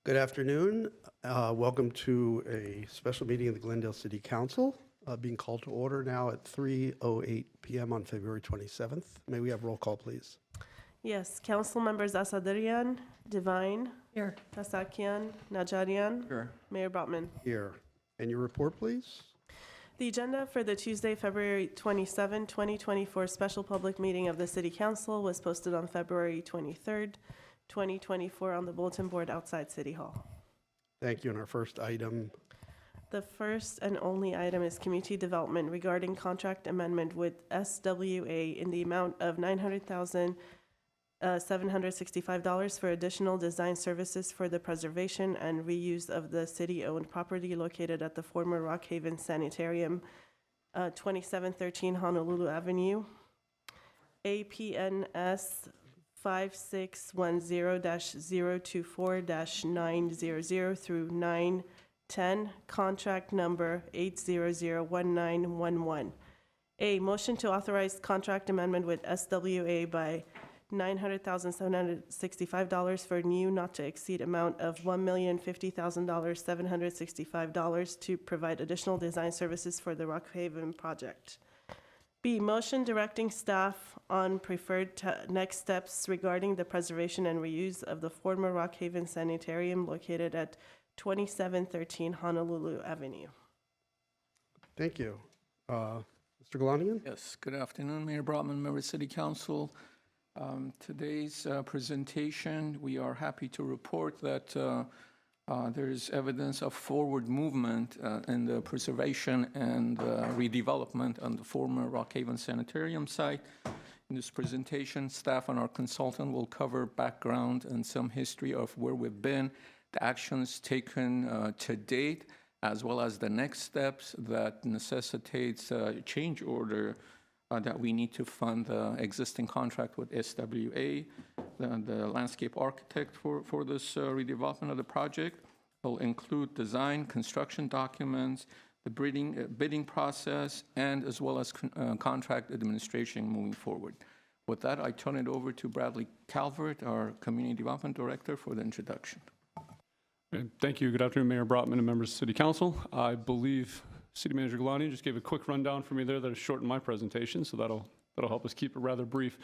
Good afternoon. Welcome to a special meeting of the Glendale City Council, being called to order now at 3:08 p.m. on February 27th. May we have roll call, please? Yes, council members Asadarian, Divine, Here. Kasakian, Najarian, Sure. Mayor Brotman. Here. And your report, please? The agenda for the Tuesday, February 27, 2024 special public meeting of the City Council was posted on February 23rd, 2024 on the bulletin board outside City Hall. Thank you. And our first item, The first and only item is community development regarding contract amendment with SWA in the amount of $900,765 for additional design services for the preservation and reuse of the city-owned property located at the former Rock Haven Sanitarium, 2713 Honolulu Avenue, APNS 5610-024-900 through 910, contract number 8001911. A, motion to authorize contract amendment with SWA by $900,765 for new not to exceed amount of $1,050,765 to provide additional design services for the Rock Haven project. B, motion directing staff on preferred next steps regarding the preservation and reuse of the former Rock Haven Sanitarium located at 2713 Honolulu Avenue. thank you. Mr. Galanian? Yes, good afternoon, Mayor Brotman, members of City Council. Today's presentation, we are happy to report that there is evidence of forward movement in the preservation and redevelopment on the former Rock Haven Sanitarium site. In this presentation, staff and our consultant will cover background and some history of where we've been, the actions taken to date, as well as the next steps that necessitates a change order that we need to fund the existing contract with SWA, the landscape architect for this redevelopment of the project. Will include design, construction documents, the bidding process, and as well as contract administration moving forward. With that, I turn it over to Bradley Calvert, our Community Development Director, for the introduction. Thank you. Good afternoon, Mayor Brotman and members of City Council. I believe City Manager Galani just gave a quick rundown for me there that has shortened my presentation, so that'll help us keep it rather brief.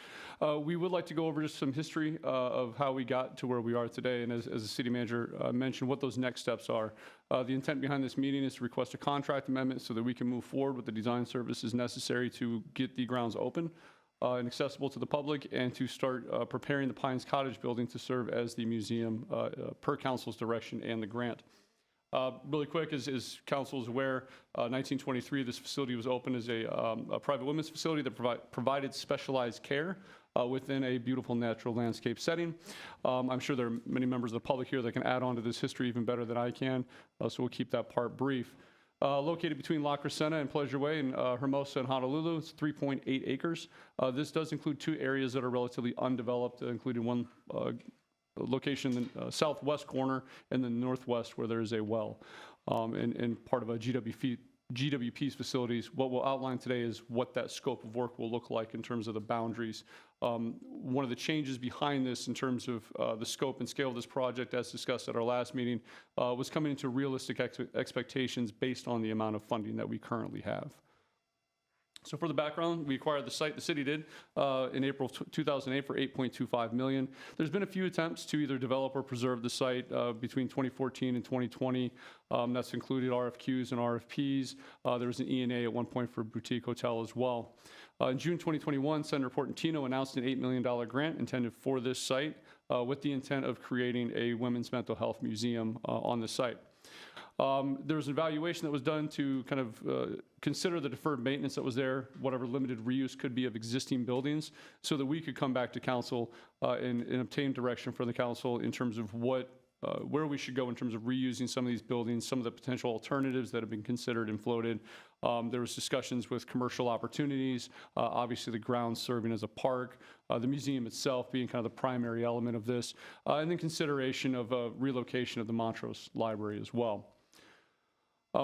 We would like to go over just some history of how we got to where we are today, and as the City Manager mentioned, what those next steps are. The intent behind this meeting is to request a contract amendment so that we can move forward with the design services necessary to get the grounds open and accessible to the public, and to start preparing the Pines Cottage building to serve as the museum per council's direction and the grant. Really quick, as council is aware, 1923, this facility was opened as a private women's facility that provided specialized care within a beautiful natural landscape setting. I'm sure there are many members of the public here that can add on to this history even better than I can, so we'll keep that part brief. Located between La Crescenta and Pleasure Way in Hermosa and Honolulu, it's 3.8 acres. This does include two areas that are relatively undeveloped, including one location in the southwest corner and the northwest where there is a well and part of a GWP's facilities. What we'll outline today is what that scope of work will look like in terms of the boundaries. One of the changes behind this in terms of the scope and scale of this project, as discussed at our last meeting, was coming into realistic expectations based on the amount of funding that we currently have. So for the background, we acquired the site, the city did, in April 2008 for $8.25 million. There's been a few attempts to either develop or preserve the site between 2014 and 2020. That's included RFQs and RFPs. There was an E&A at one point for a boutique hotel as well. In June 2021, Senator Portantino announced an $8 million grant intended for this site with the intent of creating a women's mental health museum on the site. There was an evaluation that was done to kind of consider the deferred maintenance that was there, whatever limited reuse could be of existing buildings, so that we could come back to council and obtain direction from the council in terms of where we should go in terms of reusing some of these buildings, some of the potential alternatives that have been considered and floated. There was discussions with commercial opportunities, obviously the grounds serving as a park, the museum itself being kind of the primary element of this, and then consideration of relocation of the Montrose Library as well.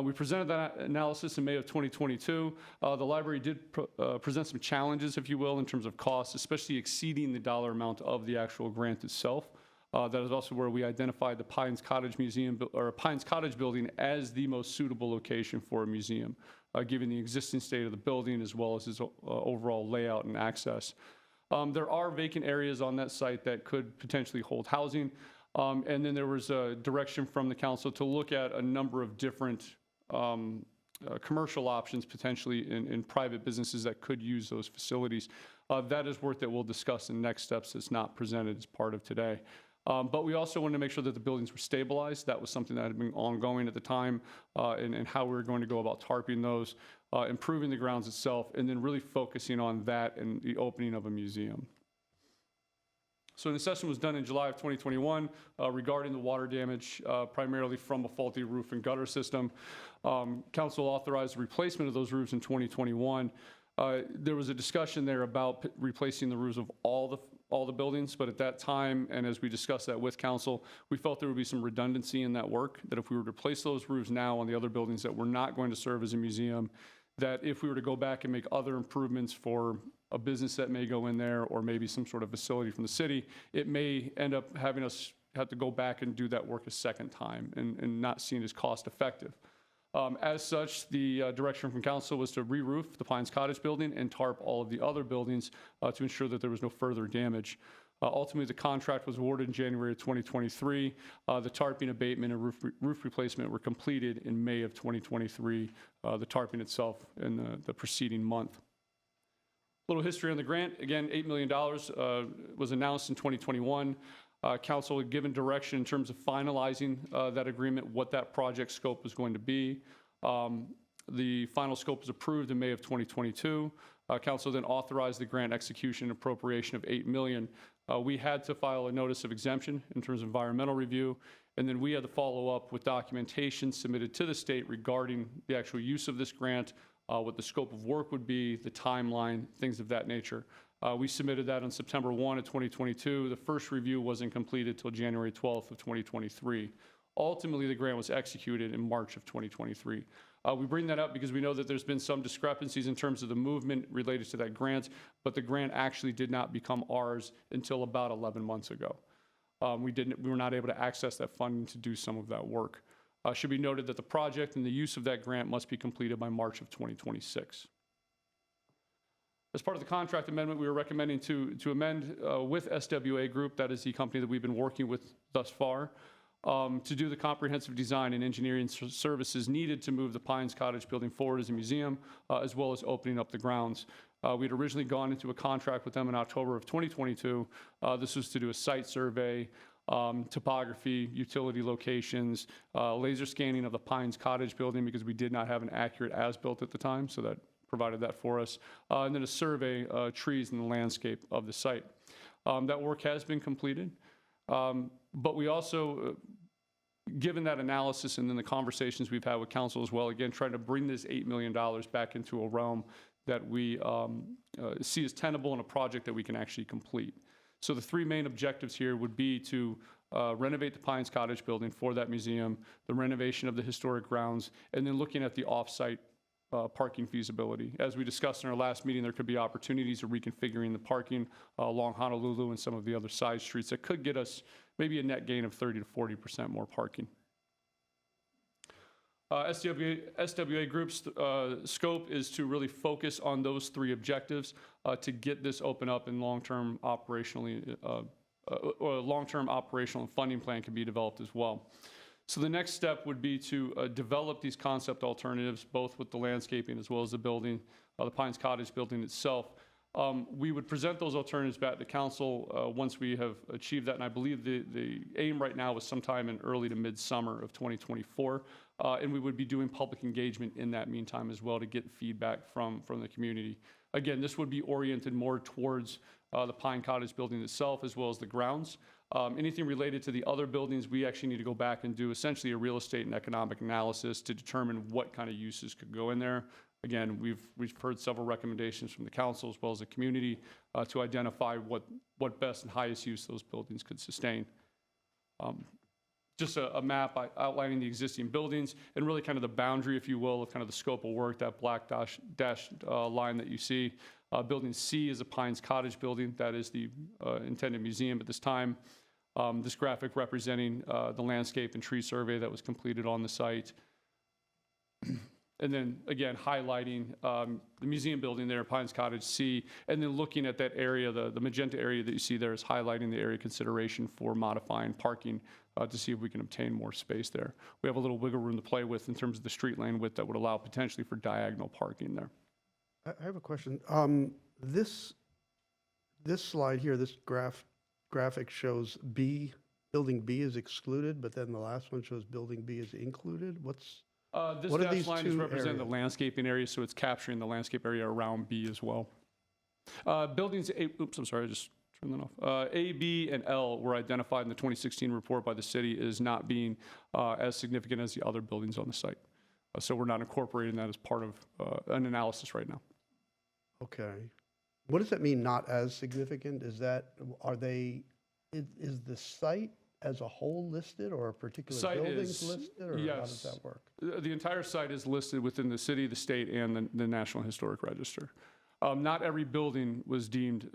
We presented that analysis in May of 2022. The library did present some challenges, if you will, in terms of costs, especially exceeding the dollar amount of the actual grant itself. That is also where we identified the Pines Cottage Museum, or Pines Cottage building as the most suitable location for a museum, given the existing state of the building as well as its overall layout and access. There are vacant areas on that site that could potentially hold housing. And then there was a direction from the council to look at a number of different commercial options potentially in private businesses that could use those facilities. That is work that we'll discuss in next steps that's not presented as part of today. But we also wanted to make sure that the buildings were stabilized. That was something that had been ongoing at the time, and how we were going to go about tarping those, improving the grounds itself, and then really focusing on that and the opening of a museum. So an assessment was done in July of 2021 regarding the water damage, primarily from a faulty roof and gutter system. Council authorized the replacement of those roofs in 2021. There was a discussion there about replacing the roofs of all the buildings, but at that time, and as we discussed that with council, we felt there would be some redundancy in that work, that if we were to replace those roofs now on the other buildings that were not going to serve as a museum, that if we were to go back and make other improvements for a business that may go in there, or maybe some sort of facility from the city, it may end up having us have to go back and do that work a second time and not seen as cost effective. As such, the direction from council was to re-roof the Pines Cottage building and tarp all of the other buildings to ensure that there was no further damage. Ultimately, the contract was awarded in January of 2023. The tarping abatement and roof replacement were completed in May of 2023, the tarping itself in the preceding month. A little history on the grant. Again, $8 million was announced in 2021. Council had given direction in terms of finalizing that agreement, what that project scope was going to be. The final scope was approved in May of 2022. Council then authorized the grant execution and appropriation of $8 million. We had to file a notice of exemption in terms of environmental review, and then we had to follow up with documentation submitted to the state regarding the actual use of this grant, what the scope of work would be, the timeline, things of that nature. We submitted that on September 1 of 2022. The first review wasn't completed till January 12th of 2023. Ultimately, the grant was executed in March of 2023. We bring that up because we know that there's been some discrepancies in terms of the movement related to that grant, but the grant actually did not become ours until about 11 months ago. We were not able to access that funding to do some of that work. Should be noted that the project and the use of that grant must be completed by March of 2026. As part of the contract amendment, we were recommending to amend with SWA Group, that is the company that we've been working with thus far, to do the comprehensive design and engineering services needed to move the Pines Cottage building forward as a museum, as well as opening up the grounds. We'd originally gone into a contract with them in October of 2022. This was to do a site survey, topography, utility locations, laser scanning of the Pines Cottage building because we did not have an accurate as-built at the time, so that provided that for us, and then a survey, trees and the landscape of the site. That work has been completed, but we also, given that analysis and then the conversations we've had with council as well, again, trying to bring this $8 million back into a realm that we see as tenable in a project that we can actually complete. So the three main objectives here would be to renovate the Pines Cottage building for that museum, the renovation of the historic grounds, and then looking at the off-site parking feasibility. As we discussed in our last meeting, there could be opportunities of reconfiguring the parking along Honolulu and some of the other side streets that could get us maybe a net gain of 30 to 40% more parking. SWA Group's scope is to really focus on those three objectives to get this open up and long-term operationally, or a long-term operational and funding plan can be developed as well. So the next step would be to develop these concept alternatives, both with the landscaping as well as the building, the Pines Cottage building itself. We would present those alternatives back to council once we have achieved that, and I believe the aim right now is sometime in early to mid-summer of 2024, and we would be doing public engagement in that meantime as well to get feedback from the community. Again, this would be oriented more towards the Pine Cottage building itself as well as the grounds. Anything related to the other buildings, we actually need to go back and do essentially a real estate and economic analysis to determine what kind of uses could go in there. Again, we've heard several recommendations from the council as well as the community to identify what best and highest use those buildings could sustain. Just a map outlining the existing buildings and really kind of the boundary, if you will, of kind of the scope of work, that black dashed line that you see. Building C is a Pines Cottage building. That is the intended museum at this time. This graphic representing the landscape and tree survey that was completed on the site. And then, again, highlighting the museum building there, Pines Cottage C, and then looking at that area, the magenta area that you see there is highlighting the area consideration for modifying parking to see if we can obtain more space there. We have a little wiggle room to play with in terms of the street lane width that would allow potentially for diagonal parking there. I have a question. This slide here, this graphic shows building B is excluded, but then the last one shows building B is included. This What are dash these line is two representing the areas? landscaping area, so it's capturing the landscape area around B as well. Buildings A, oops, I'm sorry, I just turned that off. A, B, and L were identified in the 2016 report by the city as not being as significant as the other buildings on the site. So we're not incorporating that as part of an analysis right now. Okay. What does that mean, not as significant? Is the site as a whole listed or particular Site buildings is- listed, or how does yes. that work? The entire site is listed within the city, the state, and the National Historic Register. Not every building was deemed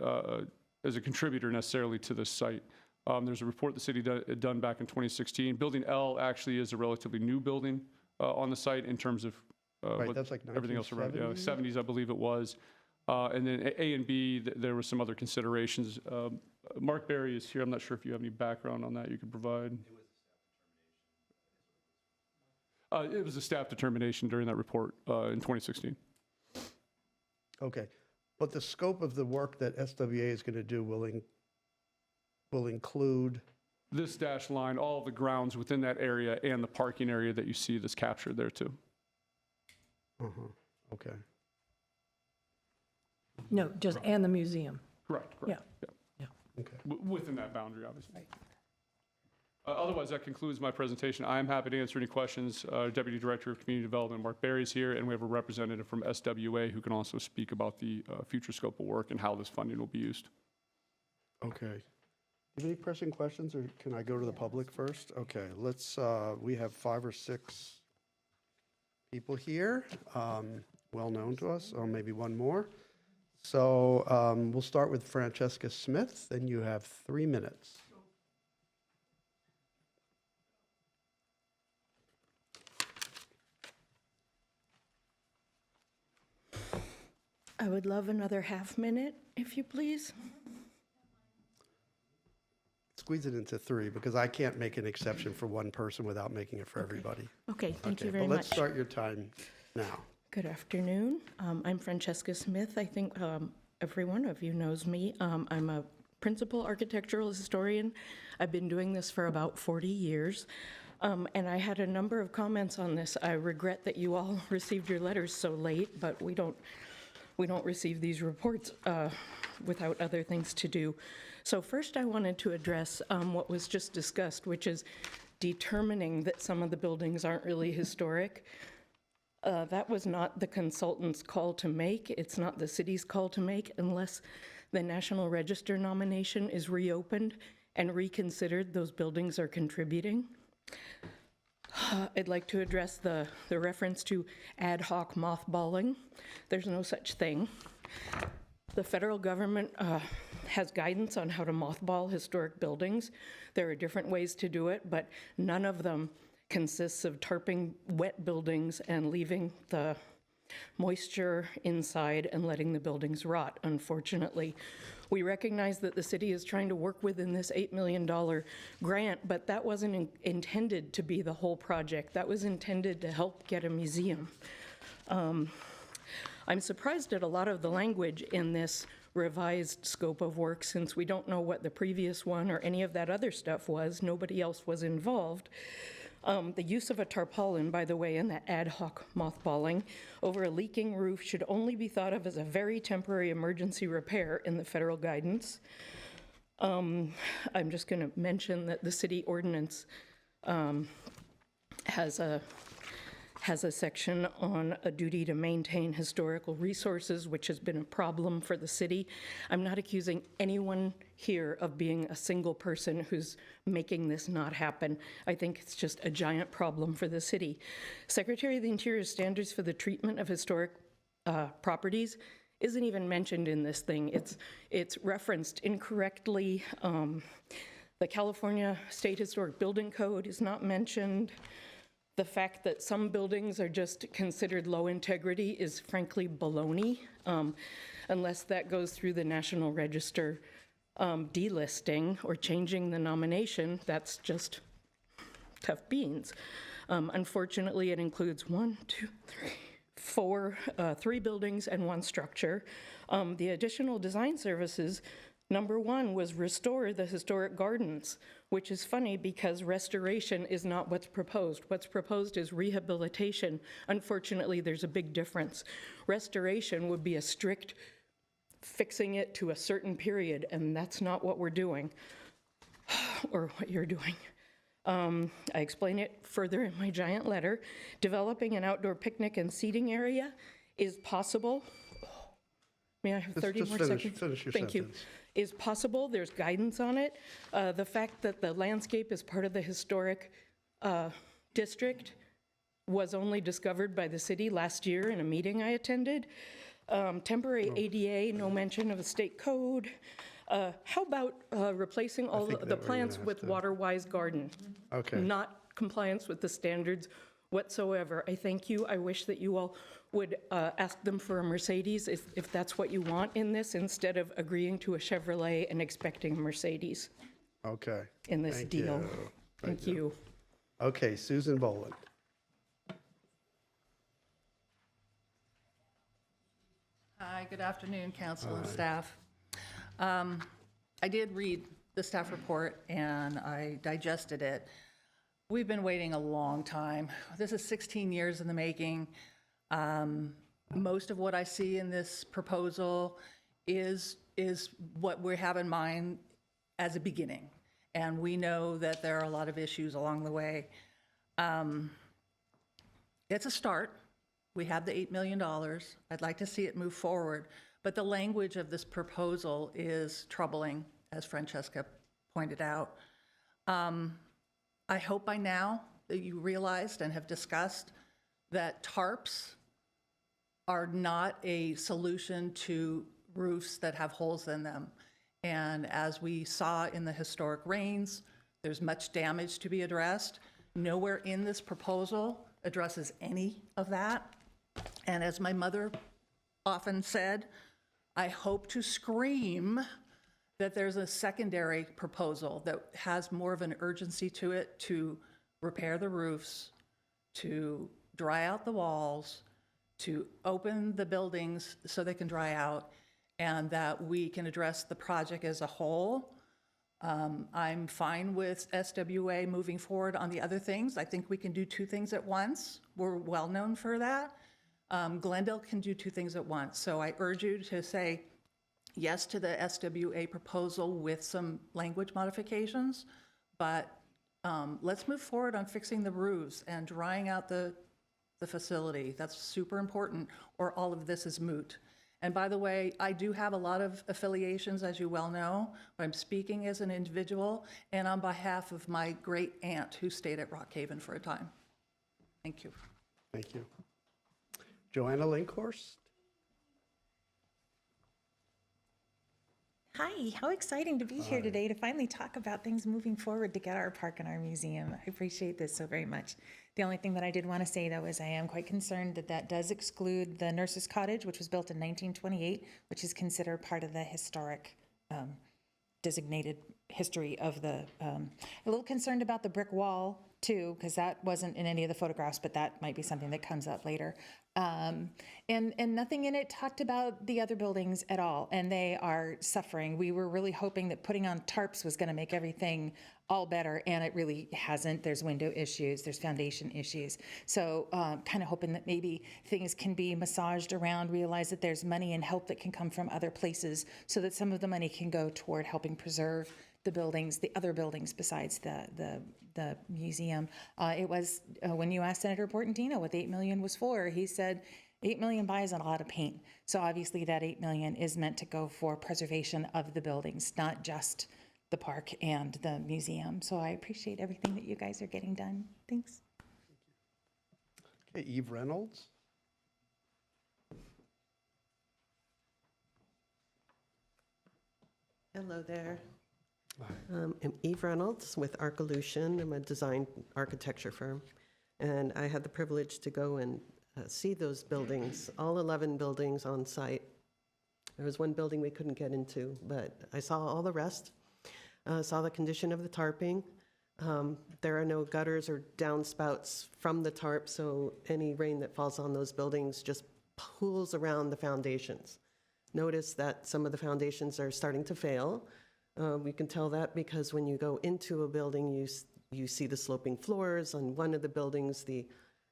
as a contributor necessarily to this site. There's a report the city done back in 2016. Building L actually is a relatively new building on the site in terms of Right, what- that's like everything else around, 1970? 70s, I believe it was. And then A and B, there were some other considerations. Mark Berry is here. I'm not sure if you have any background on that you could provide. It was a staff determination during that report in 2016. Okay. But the scope of the work that SWA is going to do will include, This dash line, all of the grounds within that area and the parking area that you see that's captured there too. okay. No, just, and the museum. Correct, correct. Yeah. Okay. Within that boundary, obviously. Otherwise, that concludes my presentation. I am happy to answer any questions. Deputy Director of Community Development, Mark Berry, is here, and we have a representative from SWA who can also speak about the future scope of work and how this funding will be used. Okay. Do you have any pressing questions, or can I go to the public first? Okay, we have 5 or 6 people here, well known to us, or maybe one more. So we'll start with Francesca Smith, and you have 3 minutes. I would love another half minute, if you please. Squeeze it into 3, because I can't make an exception for one person without making it for everybody. Okay, thank you Okay, very but let's much. start your time now. Good afternoon. I'm Francesca Smith. I think every one of you knows me. I'm a principal architectural historian. I've been doing this for about 40 years. And I had a number of comments on this. I regret that you all received your letters so late, but we don't receive these reports without other things to do. So first I wanted to address what was just discussed, which is determining that some of the buildings aren't really historic. That was not the consultant's call to make. It's not the city's call to make unless the National Register nomination is reopened and reconsidered. Those buildings are contributing. I'd like to address the reference to ad hoc mothballing. There's no such thing. The federal government has guidance on how to mothball historic buildings. There are different ways to do it, but none of them consists of tarping wet buildings and leaving the moisture inside and letting the buildings rot, unfortunately. We recognize that the city is trying to work within this $8 million grant, but that wasn't intended to be the whole project. That was intended to help get a museum. I'm surprised at a lot of the language in this revised scope of work, since we don't know what the previous one or any of that other stuff was. Nobody else was involved. The use of a tarpaulin, by the way, in that ad hoc mothballing over a leaking roof should only be thought of as a very temporary emergency repair in the federal guidance. I'm just going to mention that the city ordinance has a section on a duty to maintain historical resources, which has been a problem for the city. I'm not accusing anyone here of being a single person who's making this not happen. I think it's just a giant problem for the city. Secretary of the Interior's standards for the treatment of historic properties isn't even mentioned in this thing. It's referenced incorrectly. The California State Historic Building Code is not mentioned. The fact that some buildings are just considered low integrity is frankly baloney, unless that goes through the National Register delisting or changing the nomination. That's just tough beans. Unfortunately, it includes 3 buildings and 1 structure. The additional design services, number 1 was restore the historic gardens, which is funny because restoration is not what's proposed. What's proposed is rehabilitation. Unfortunately, there's a big difference. Restoration would be a strict fixing it to a certain period, and that's not what we're doing, or what you're doing. I explain it further in my giant letter. Developing an outdoor picnic and seating area is possible. May I have 30 more seconds? Finish your Thank you. sentence. Is possible, there's guidance on it. The fact that the landscape is part of the historic district was only discovered by the city last year in a meeting I attended. Temporary ADA, no mention of a state code. How about replacing all think the that we're plants gonna have with to- water-wise garden? Okay. Not compliance with the standards whatsoever. I thank you. I wish that you all would ask them for a Mercedes if that's what you want in this, instead of agreeing to a Chevrolet and expecting a Mercedes Okay. in this Thank deal. you. Thank you. Okay, Susan Boland. Hi, good afternoon, council and staff. I did read the staff report and I digested it. We've been waiting a long time. This is 16 years in the making. Most of what I see in this proposal is what we have in mind as a beginning. And we know that there are a lot of issues along the way. It's a start. We have the $8 million. I'd like to see it move forward. But the language of this proposal is troubling, as Francesca pointed out. I hope by now that you realized and have discussed that tarps are not a solution to roofs that have holes in them. And as we saw in the historic rains, there's much damage to be addressed. Nowhere in this proposal addresses any of that. And as my mother often said, I hope to scream that there's a secondary proposal that has more of an urgency to it to repair the roofs, to dry out the walls, to open the buildings so they can dry out, and that we can address the project as a whole. I'm fine with SWA moving forward on the other things. I think we can do 2 things at once. We're well known for that. Glendale can do 2 things at once. So I urge you to say yes to the SWA proposal with some language modifications, but let's move forward on fixing the roofs and drying out the facility. That's super important, or all of this is moot. And by the way, I do have a lot of affiliations, as you well know, but I'm speaking as an individual and on behalf of my great aunt who stayed at Rock Haven for a time. Thank you. Thank you. Joanna Linkhorst? Hi, how exciting to be here today to finally talk about things moving forward to get our park and our museum. I appreciate this so very much. The only thing that I did want to say, though, is I am quite concerned that that does exclude the Nurses Cottage, which was built in 1928, which is considered part of the historic designated history of the, a little concerned about the brick wall too, because that wasn't in any of the photographs, but that might be something that comes up later. And nothing in it talked about the other buildings at all, and they are suffering. We were really hoping that putting on tarps was going to make everything all better, and it really hasn't. There's window issues, there's foundation issues. So kind of hoping that maybe things can be massaged around, realize that there's money and help that can come from other places so that some of the money can go toward helping preserve the buildings, the other buildings besides the museum. It was, when you asked Senator Portantino what the $8 million was for, he said, 8 million buys a lot of paint. So obviously that 8 million is meant to go for preservation of the buildings, not just the park and the museum. So I appreciate everything that you guys are getting done. Thanks. Okay, Eve Reynolds? Hello there. I'm Eve Reynolds with Arcolution. I'm a design architecture firm. And I had the privilege to go and see those buildings, all 11 buildings on site. There was one building we couldn't get into, but I saw all the rest. Saw the condition of the tarping. There are no gutters or downspouts from the tarp, so any rain that falls on those buildings just pools around the foundations. Notice that some of the foundations are starting to fail. We can tell that because when you go into a building, you see the sloping floors. On one of the buildings, the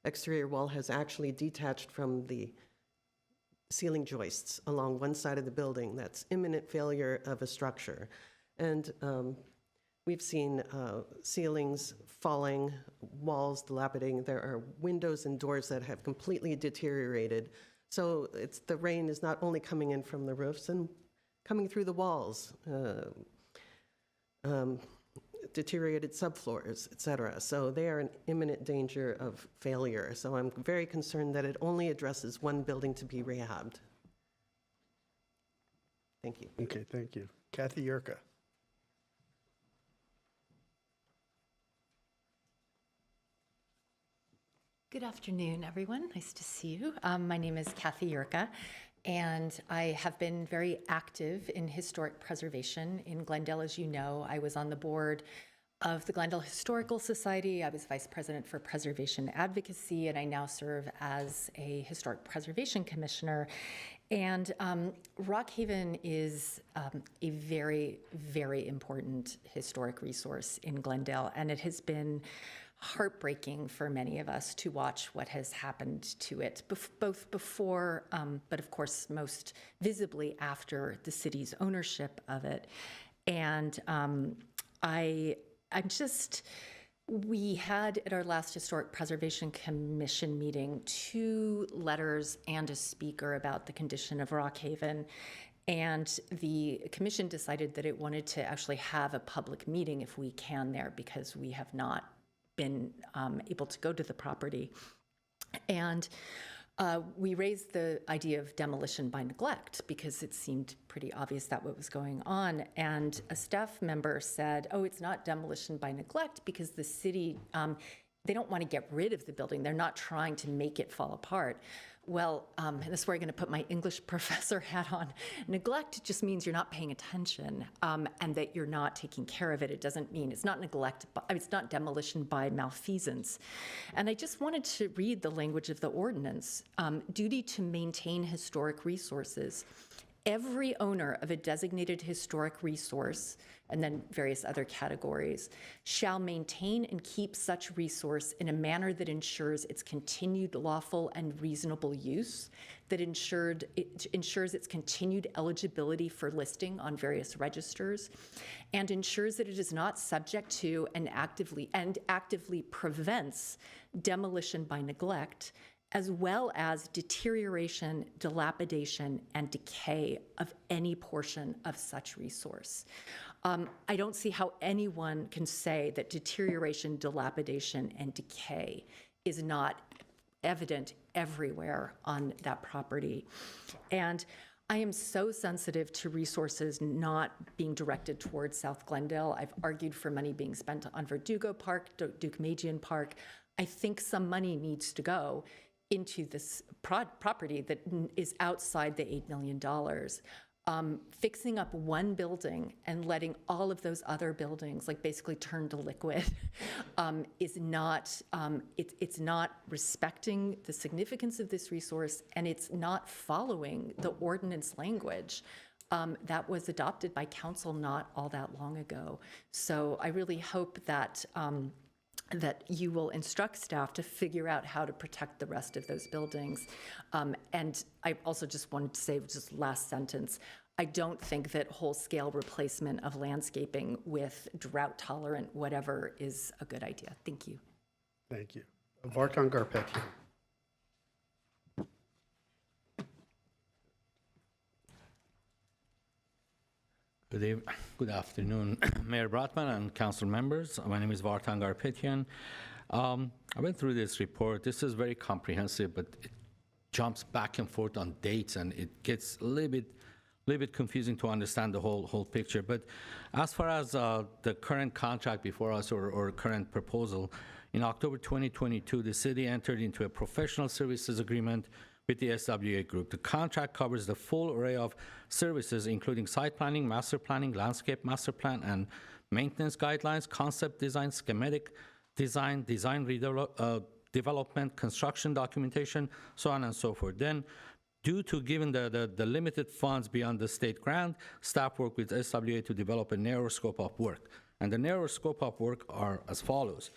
exterior wall has actually detached from the ceiling joists along one side of the building. That's imminent failure of a structure. And we've seen ceilings falling, walls dilapidating. There are windows and doors that have completely deteriorated. So the rain is not only coming in from the roofs and coming through the walls, deteriorated subfloors, et cetera. So they are in imminent danger of failure. So I'm very concerned that it only addresses one building to be rehabbed. Thank you. Okay, thank you. Kathy Yerka. Good afternoon, everyone. Nice to see you. My name is Kathy Yerka, and I have been very active in historic preservation in Glendale. As you know, I was on the board of the Glendale Historical Society. I was vice president for preservation advocacy, and I now serve as a historic preservation commissioner. And Rock Haven is a very, very important historic resource in Glendale, and it has been heartbreaking for many of us to watch what has happened to it, both before, but of course most visibly after the city's ownership of it. And we had at our last Historic Preservation Commission meeting 2 letters and a speaker about the condition of Rock Haven. And the commission decided that it wanted to actually have a public meeting if we can there, because we have not been able to go to the property. And we raised the idea of demolition by neglect because it seemed pretty obvious that what was going on. And a staff member said, oh, it's not demolition by neglect because the city, they don't want to get rid of the building. They're not trying to make it fall apart. Well, and this is where I'm going to put my English professor hat on. Neglect just means you're not paying attention and that you're not taking care of it. It doesn't mean it's not neglect, it's not demolition by malfeasance. And I just wanted to read the language of the ordinance. Duty to maintain historic resources. Every owner of a designated historic resource, and then various other categories, shall maintain and keep such resource in a manner that ensures its continued lawful and reasonable use, that ensures its continued eligibility for listing on various registers, and ensures that it is not subject to and actively prevents demolition by neglect, as well as deterioration, dilapidation, and decay of any portion of such resource. I don't see how anyone can say that deterioration, dilapidation, and decay is not evident everywhere on that property. And I am so sensitive to resources not being directed towards South Glendale. I've argued for money being spent on Verdugo Park, Duke Magian Park. I think some money needs to go into this property that is outside the $8 million. Fixing up one building and letting all of those other buildings like basically turn to liquid is not, it's not respecting the significance of this resource, and it's not following the ordinance language that was adopted by council not all that long ago. So I really hope that that you will instruct staff to figure out how to protect the rest of those buildings. And I also just wanted to say, just last sentence, I don't think that whole-scale replacement of landscaping with drought-tolerant whatever is a good idea. Thank you. Thank you. Vartan Garpetian. Good afternoon, Mayor Brotman and council members. My name is Vartan Garpetian. I went through this report. This is very comprehensive, but it jumps back and forth on dates, and it gets a little bit little bit confusing to understand the whole picture. But as far as the current contract before us or current proposal, in October 2022, the city entered into a professional services agreement with the SWA Group. The contract covers the full array of services, including site planning, master planning, landscape master plan, and maintenance guidelines, concept design, schematic design, development, construction documentation, so on and so forth. Then, due to given the limited funds beyond the state grant, staff worked with SWA to develop a narrow scope of work. And the narrow scope of work are as follows.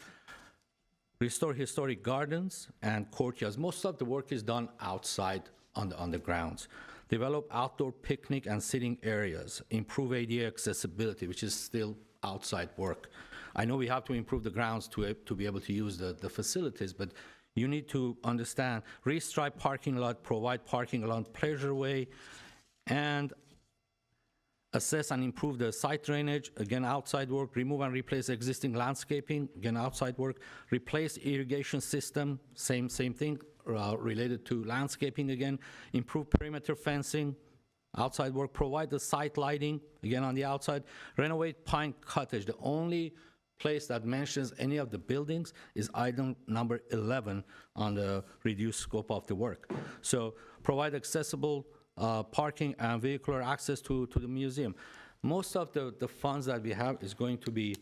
Restore historic gardens and courtyards. Most of the work is done outside on the grounds. Develop outdoor picnic and sitting areas. Improve ADA accessibility, which is still outside work. I know we have to improve the grounds to be able to use the facilities, but you need to understand, restripe parking lot, provide parking along Pleasure Way, and assess and improve the site drainage, again, outside work, remove and replace existing landscaping, again, outside work, replace irrigation system, same thing, related to landscaping again, improve perimeter fencing, outside work, provide the site lighting, again, on the outside, renovate Pine Cottage. The only place that mentions any of the buildings is item number 11 on the reduced scope of the work. So provide accessible parking and vehicular access to the museum. Most of the funds that we have is going to be,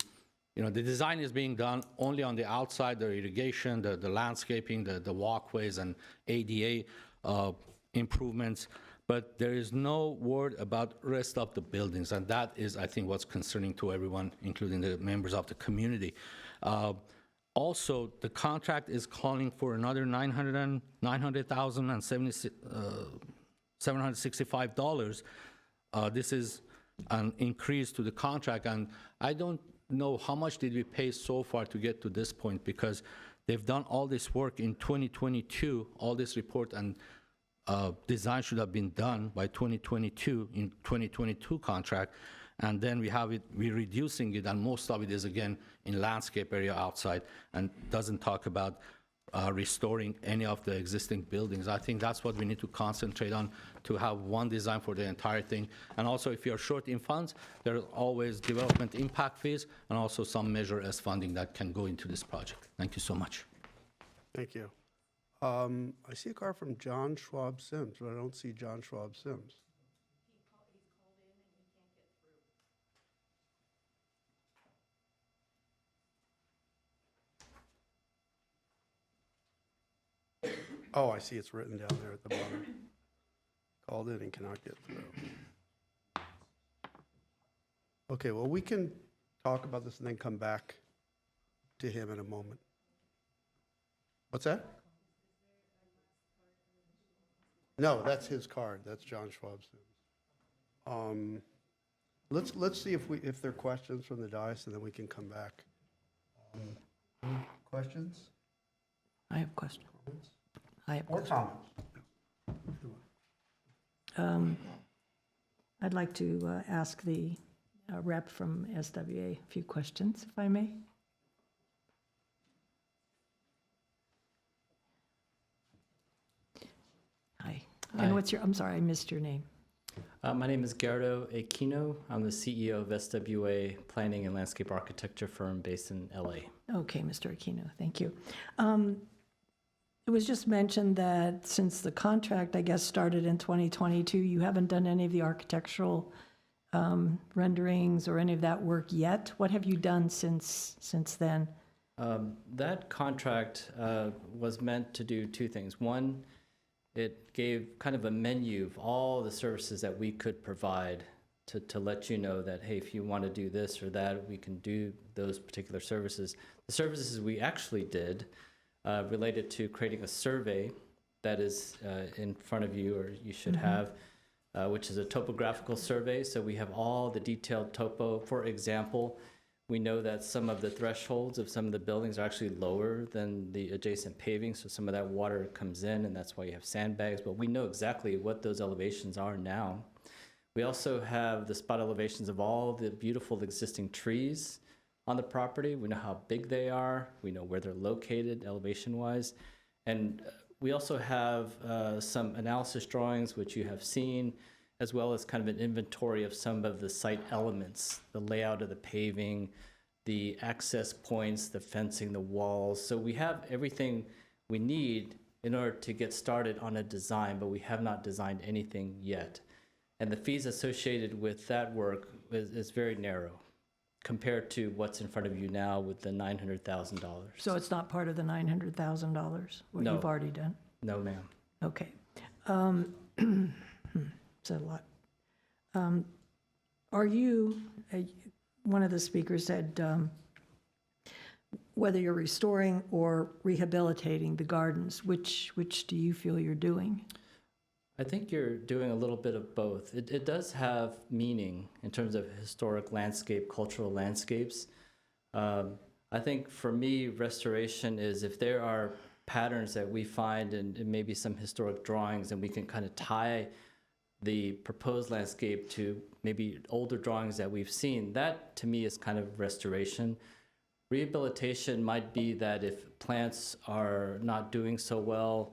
the design is being done only on the outside, the irrigation, the landscaping, the walkways and ADA improvements, but there is no word about rest of the buildings, and that is, I think, what's concerning to everyone, including the members of the community. Also, the contract is calling for another $765. This is an increase to the contract, and I don't know how much did we pay so far to get to this point, because they've done all this work in 2022, all this report and design should have been done by 2022 in 2022 contract, and then we're reducing it, and most of it is again in landscape area outside, and doesn't talk about restoring any of the existing buildings. I think that's what we need to concentrate on, to have one design for the entire thing. And also, if you're short in funds, there's always development impact fees and also some Measure S funding that can go into this project. Thank you so much. Thank you. I see a car from John Schwab Sims, but I don't see John Schwab Sims. Oh, I see it's written down there at the bottom. Called in and cannot get through. Okay, well, we can talk about this and then come back to him in a moment. What's that? No, that's his card. That's John Schwab's. Let's see if there are questions from the dais, and then we can come back. Questions? I have questions. Or comments? I'd like to ask the rep from SWA a few questions, if I may. Hi. And what's your, I'm sorry, I missed your name. My name is Gerardo Aquino. I'm the CEO of SWA Planning and Landscape Architecture firm based in LA. Okay, Mr. Aquino, thank you. It was just mentioned that since the contract, I guess, started in 2022, you haven't done any of the architectural renderings or any of that work yet. What have you done since then? That contract was meant to do two things. One, it gave kind of a menu of all the services that we could provide to let you know that, hey, if you want to do this or that, we can do those particular services. The services we actually did related to creating a survey that is in front of you, or you should have, which is a topographical survey. So we have all the detailed topo. For example, we know that some of the thresholds of some of the buildings are actually lower than the adjacent paving, so some of that water comes in, and that's why you have sandbags. But we know exactly what those elevations are now. We also have the spot elevations of all the beautiful existing trees on the property. We know how big they are. We know where they're located elevation-wise. And we also have some analysis drawings, which you have seen, as well as kind of an inventory of some of the site elements, the layout of the paving, the access points, the fencing, the walls. So we have everything we need in order to get started on a design, but we have not designed anything yet. And the fees associated with that work is very narrow compared to what's in front of you now with the $900,000. So it's not part of the $900,000, what No. you've already done? No, ma'am. Okay. It's a lot. Are you, one of the speakers said, whether you're restoring or rehabilitating the gardens, which do you feel you're doing? I think you're doing a little bit of both. It does have meaning in terms of historic landscape, cultural landscapes. I think for me, restoration is if there are patterns that we find in maybe some historic drawings and we can kind of tie the proposed landscape to maybe older drawings that we've seen, that to me is kind of restoration. Rehabilitation might be that if plants are not doing so well,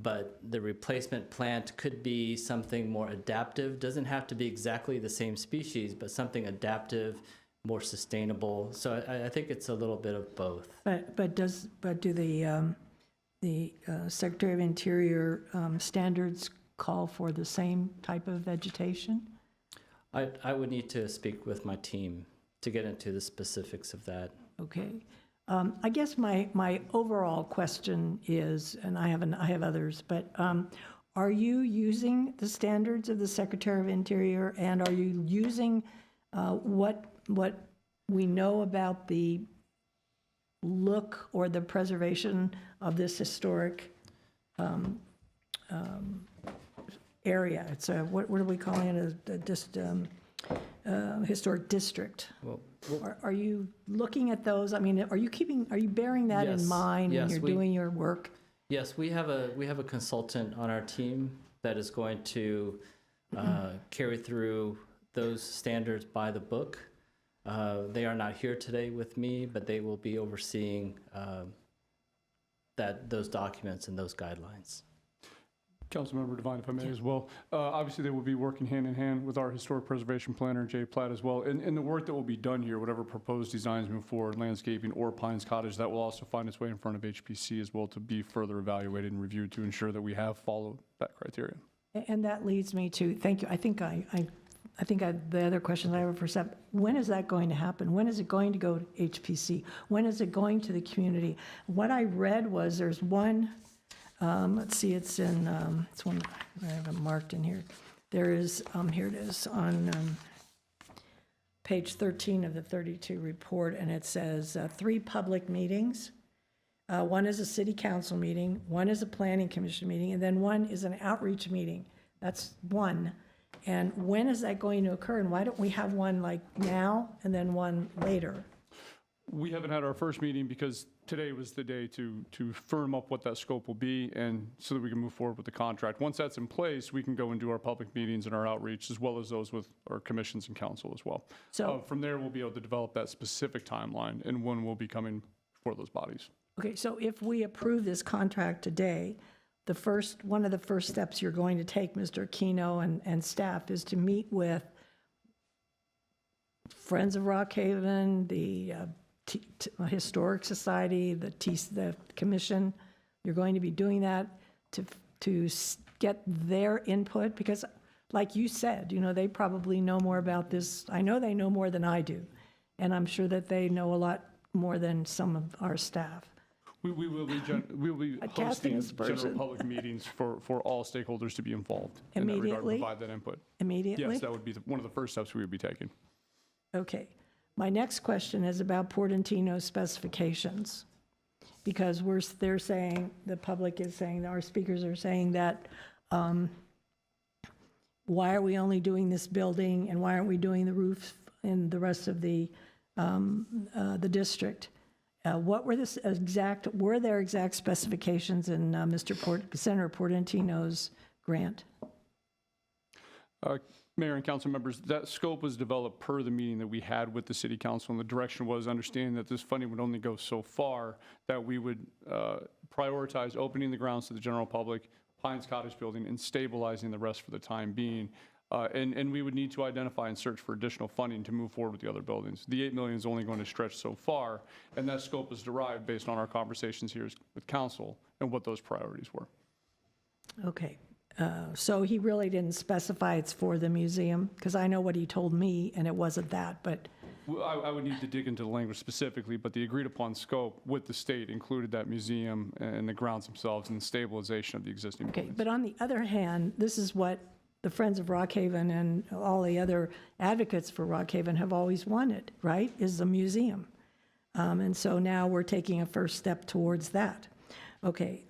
but the replacement plant could be something more adaptive. Doesn't have to be exactly the same species, but something adaptive, more sustainable. So I think it's a little bit of both. But do the Secretary of Interior standards call for the same type of vegetation? I would need to speak with my team to get into the specifics of that. Okay. I guess my overall question is, and I have others, but are you using the standards of the Secretary of Interior, and are you using what we know about the look or the preservation of this historic area? It's a, what are we calling it? Historic district. Well, Are you looking at those? I mean, are you bearing that in Yes, mind when yes, you're we- doing your work? yes, we have a consultant on our team that is going to carry through those standards by the book. They are not here today with me, but they will be overseeing those documents and those guidelines. Councilmember Devine, if I may as well. Obviously, they will be working hand in hand with our historic preservation planner, Jay Platt, as well. And the work that will be done here, whatever proposed designs move forward, landscaping or Pines Cottage, that will also find its way in front of HPC as well to be further evaluated and reviewed to ensure that we have followed that criteria. And that leads me to, thank you, I think the other question I have for Seth, when is that going to happen? When is it going to go to HPC? When is it going to the community? What I read was there's one, let's see, it's one, I have it marked in here. There is, here it is, on page 13 of the 32 report, and it says 3 public meetings. One is a city council meeting, one is a planning commission meeting, and then one is an outreach meeting. That's one. And when is that going to occur? And why don't we have one like now and then one later? We haven't had our first meeting because today was the day to firm up what that scope will be and so that we can move forward with the contract. Once that's in place, we can go and do our public meetings and our outreach as well as those with our commissions and council as well. So- From there, we'll be able to develop that specific timeline and when we'll be coming for those bodies. Okay, so if we approve this contract today, one of the first steps you're going to take, Mr. Aquino and staff, is to meet with Friends of Rock Haven, the Historic Society, the commission. You're going to be doing that to get their input, because like you said, they probably know more about this. I know they know more than I do, and I'm sure that they know a lot more than some of our staff. We will be casting hosting general aspersion. public meetings for all stakeholders to be involved. In that regard, Immediately? provide that input. Immediately? Yes, that would be one of the first steps we would be taking. Okay. My next question is about Portantino's specifications, because they're saying, the public is saying, our speakers are saying that, why are we only doing this building and why aren't we doing the roof in the rest of the district? What were were there exact specifications in Senator Portantino's grant? Mayor and council members, that scope was developed per the meeting that we had with the city council, and the direction was understanding that this funding would only go so far, that we would prioritize opening the grounds to the general public, Pines Cottage building, and stabilizing the rest for the time being. And we would need to identify and search for additional funding to move forward with the other buildings. The 8 million is only going to stretch so far, and that scope is derived based on our conversations here with council and what those priorities were. Okay, so he really didn't specify it's for the museum? Because I know what he told me, and it wasn't that, but, Well, I would need to dig into the language specifically, but the agreed upon scope with the state included that museum and the grounds themselves and the stabilization of the existing okay. buildings. But on the other hand, this is what the Friends of Rockhaven and all the other advocates for Rockhaven have always wanted, right, is a museum. And so now we're taking a first step towards that. Okay.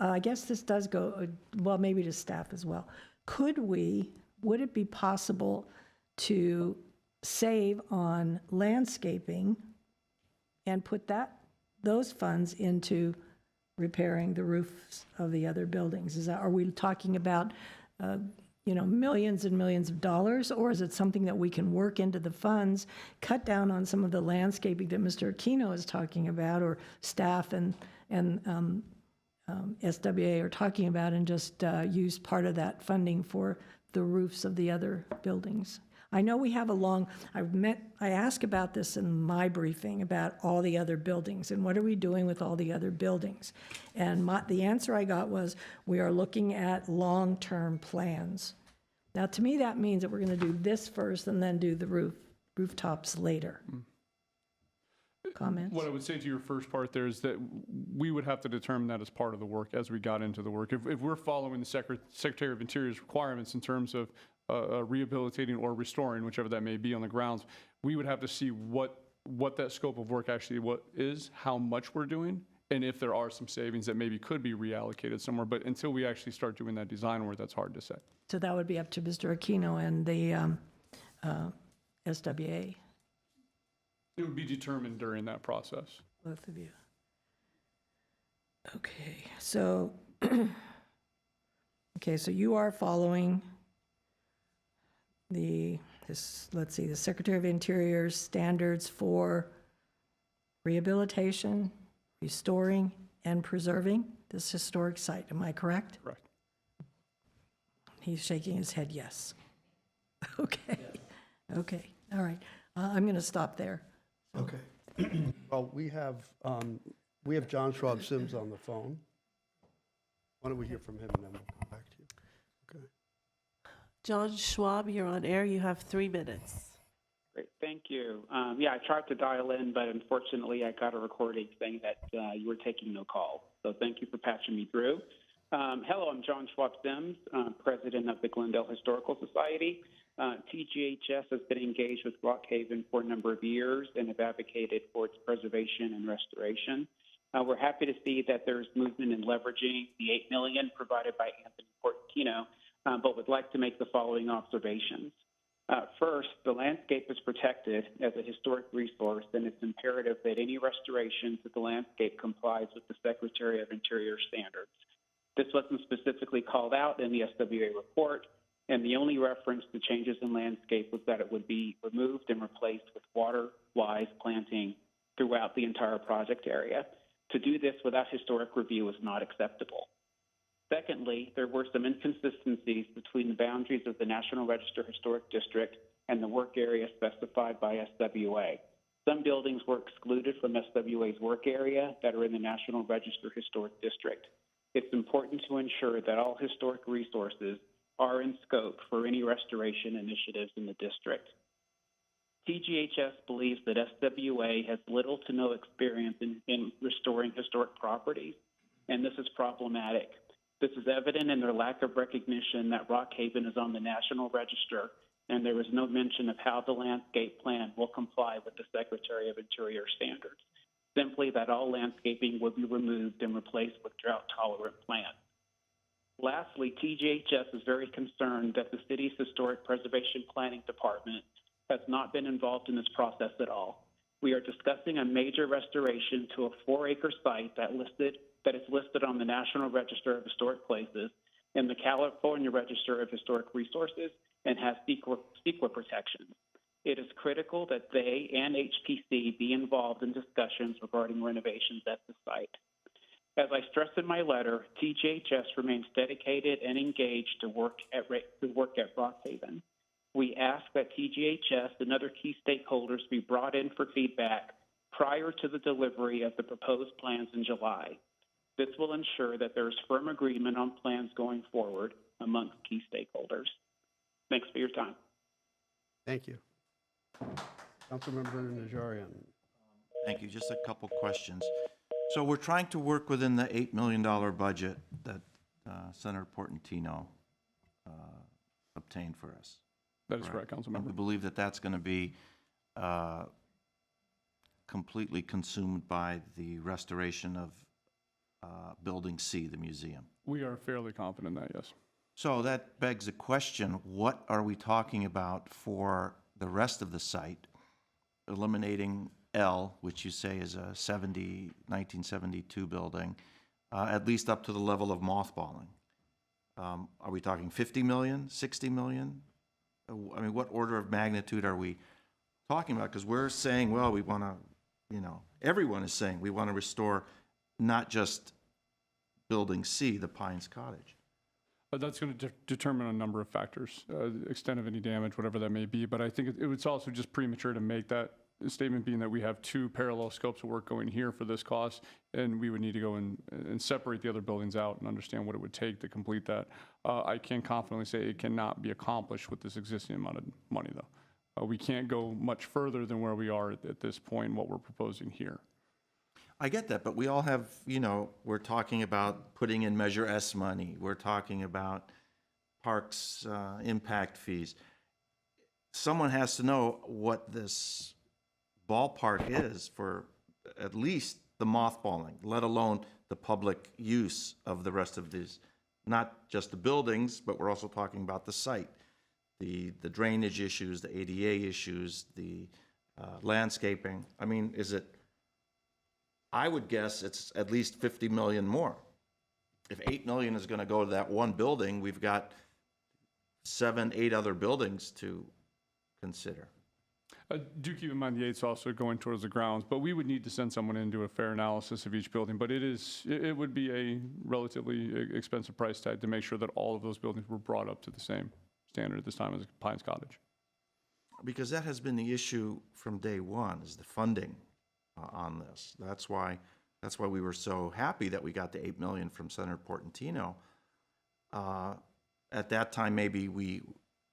I guess this does go, well, maybe to staff as well. Would it be possible to save on landscaping and put those funds into repairing the roofs of the other buildings? Are we talking about, millions and millions of dollars, or is it something that we can work into the funds, cut down on some of the landscaping that Mr. Aquino is talking about, or staff and SWA are talking about, and just use part of that funding for the roofs of the other buildings? I know we have I asked about this in my briefing about all the other buildings and what are we doing with all the other buildings? And the answer I got was, we are looking at long-term plans. Now, to me, that means that we're going to do this first and then do the rooftops later. Comments? What I would say to your first part there is that we would have to determine that as part of the work as we got into the work. If we're following the Secretary of Interior's requirements in terms of rehabilitating or restoring, whichever that may be on the grounds, we would have to see what that scope of work actually is, how much we're doing, and if there are some savings that maybe could be reallocated somewhere. But until we actually start doing that design work, that's hard to say. So that would be up to Mr. Aquino and the SWA, It would be determined during that process. both of you. Okay, so, so you are following the Secretary of Interior's standards for rehabilitation, restoring, and preserving this historic site. Am I correct? Correct. He's shaking his head yes. Okay, okay, all right. I'm going to stop there. Okay. Well, we have John Schwab Sims on the phone. Why don't we hear from him and then we'll come back to you. Okay. John Schwab, you're on air. You have 3 minutes. Great, thank you. I tried to dial in, but unfortunately I got a recording saying that you were taking no call. So thank you for patching me through. Hello, I'm John Schwab Sims, president of the Glendale Historical Society. TGHS has been engaged with Rockhaven for a number of years and have advocated for its preservation and restoration. We're happy to see that there's movement in leveraging the $8 million provided by Anthony Portantino, but would like to make the following observations. First, the landscape is protected as a historic resource, and it's imperative that any restoration to the landscape complies with the Secretary of Interior standards. This wasn't specifically called out in the SWA report, and the only reference to changes in landscape was that it would be removed and replaced with water-wise planting throughout the entire project area. To do this without historic review is not acceptable. Secondly, there were some inconsistencies between the boundaries of the National Register Historic District and the work area specified by SWA. Some buildings were excluded from SWA's work area that are in the National Register Historic District. It's important to ensure that all historic resources are in scope for any restoration initiatives in the district. TGHS believes that SWA has little to no experience in restoring historic properties, and this is problematic. This is evident in their lack of recognition that Rockhaven is on the National Register, and there is no mention of how the landscape plan will comply with the Secretary of Interior standards. Simply that all landscaping will be removed and replaced with drought-tolerant plants. Lastly, TGHS is very concerned that the city's Historic Preservation Planning Department has not been involved in this process at all. We are discussing a major restoration to a 4-acre site that is listed on the National Register of Historic Places and the California Register of Historic Resources and has CEQA protections. It is critical that they and HPC be involved in discussions regarding renovations at the site. As I stressed in my letter, TGHS remains dedicated and engaged to work at Rockhaven. We ask that TGHS and other key stakeholders be brought in for feedback prior to the delivery of the proposed plans in July. This will ensure that there is firm agreement on plans going forward amongst key stakeholders. Thanks for your time. Thank you. Councilmember Najarian. Thank you. Just a couple questions. So we're trying to work within the $8 million budget that Senator Portantino obtained for us. That is correct, And we Councilmember. believe that that's going to be completely consumed by the restoration of Building C, the museum. We are fairly confident in that, yes. So that begs the question, what are we talking about for the rest of the site? Eliminating L, which you say is a 1972 building, at least up to the level of mothballing. Are we talking 50 million, 60 million? I mean, what order of magnitude are we talking about? Because we're saying, well, we want to, everyone is saying we want to restore not just Building C, the Pines Cottage. That's going to determine a number of factors, extent of any damage, whatever that may be. But I think it was also just premature to make that statement, being that we have two parallel scopes of work going here for this cost, and we would need to go and separate the other buildings out and understand what it would take to complete that. I can confidently say it cannot be accomplished with this existing amount of money, though. We can't go much further than where we are at this point, what we're proposing here. I get that, but we all have, we're talking about putting in Measure S money. We're talking about parks impact fees. Someone has to know what this ballpark is for at least the mothballing, let alone the public use of the rest of these, not just the buildings, but we're also talking about the site, the drainage issues, the ADA issues, the landscaping. I mean, I would guess it's at least 50 million more. If 8 million is going to go to that one building, we've got 7, 8 other buildings to consider. Do keep in mind the 8's also going towards the grounds, but we would need to send someone in to do a fair analysis of each building. But it would be a relatively expensive price tag to make sure that all of those buildings were brought up to the same standard at this time as Pines Cottage. Because that has been the issue from day one, is the funding on this. That's why we were so happy that we got the 8 million from Senator Portantino. At that time, maybe we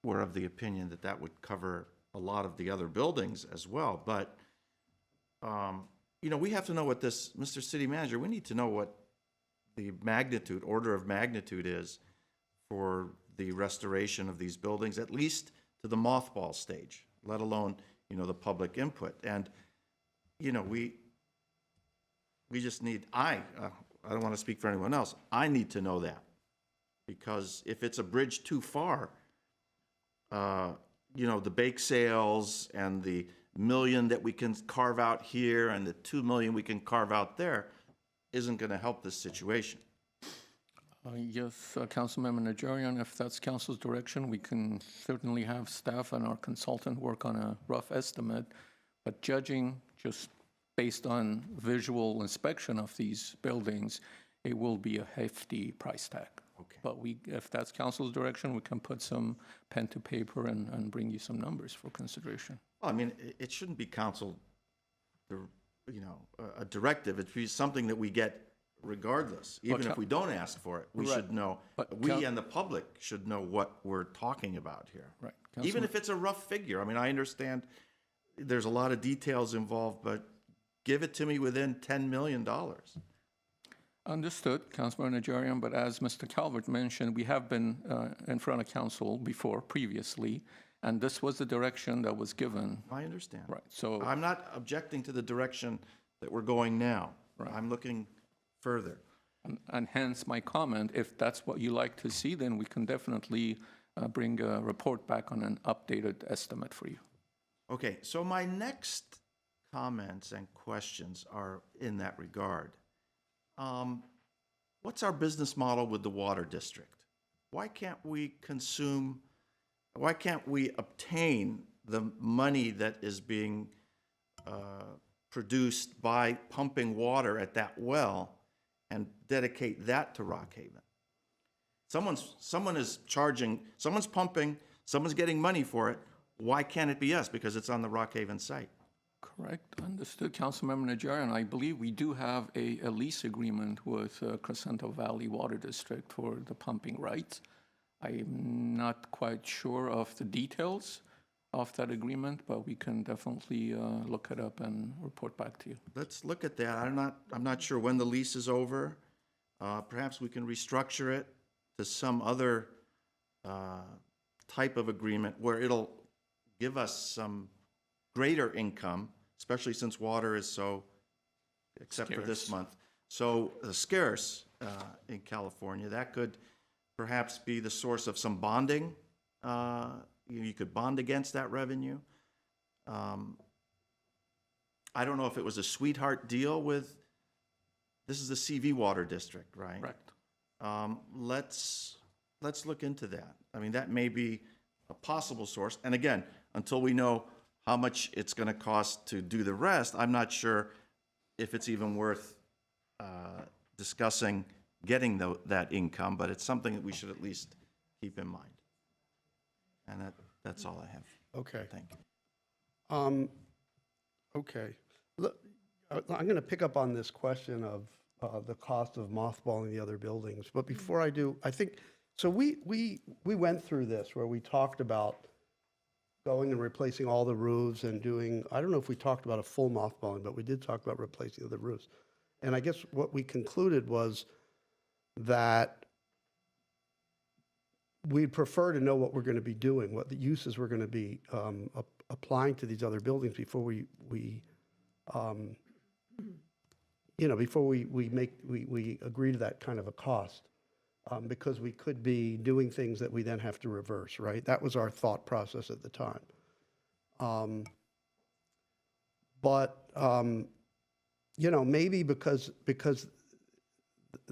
were of the opinion that that would cover a lot of the other buildings as well. But, we have to know what this, Mr. City Manager, we need to know what the order of magnitude is for the restoration of these buildings, at least to the mothball stage, let alone, the public input. And, we just need, I don't want to speak for anyone else, I need to know that. Because if it's a bridge too far, the bake sales and the $1 million that we can carve out here and the $2 million we can carve out there isn't going to help this situation. Yes, Councilmember Najarian, if that's council's direction, we can certainly have staff and our consultant work on a rough estimate. But judging just based on visual inspection of these buildings, it will be a hefty price tag. Okay. But if that's council's direction, we can put some pen to paper and bring you some numbers for consideration. Well, I mean, it shouldn't be council, a directive. It should be something that we get regardless. Even if we don't ask for it, we should know. We and the public should know what we're talking about here. Right. Even if it's a rough figure. I mean, I understand there's a lot of details involved, but give it to me within $10 million. Understood, Councilmember Najarian, but as Mr. Calvert mentioned, we have been in front of council previously, and this was the direction that was given. I understand. Right, so. I'm not objecting to the direction that we're going now. Right. I'm looking further. And hence my comment, if that's what you like to see, then we can definitely bring a report back on an updated estimate for you. Okay, so my next comments and questions are in that regard. What's our business model with the water district? Why can't we obtain the money that is being produced by pumping water at that well and dedicate that to Rock Haven. Someone is charging, someone's pumping, someone's getting money for it. Why can't it be us? Because it's on the Rock Haven site. Correct, understood, Councilmember Najarian. I believe we do have a lease agreement with Crescento Valley Water District for the pumping rights. I'm not quite sure of the details of that agreement, but we can definitely look it up and report back to you. Let's look at that. I'm not sure when the lease is over. Perhaps we can restructure it to some other type of agreement where it'll give us some greater income, especially since water is so, except for this Scarce. month, so scarce in California. That could perhaps be the source of some bonding. You could bond against that revenue. I don't know if it was a sweetheart deal with, this is the CV Water District, right? Correct. Let's look into that. I mean, that may be a possible source. And again, until we know how much it's going to cost to do the rest, I'm not sure if it's even worth discussing getting that income, but it's something that we should at least keep in mind. And that's all I have. Okay. Thank you. Okay. Look, I'm going to pick up on this question of the cost of mothballing the other buildings. But before I do, I think, so we went through this where we talked about going and replacing all the roofs and doing, I don't know if we talked about a full mothballing, but we did talk about replacing the roofs. And I guess what we concluded was that we'd prefer to know what we're going to be doing, what the uses we're going to be applying to these other buildings before we agree to that kind of a cost, because we could be doing things that we then have to reverse, right? That was our thought process at the time. Maybe because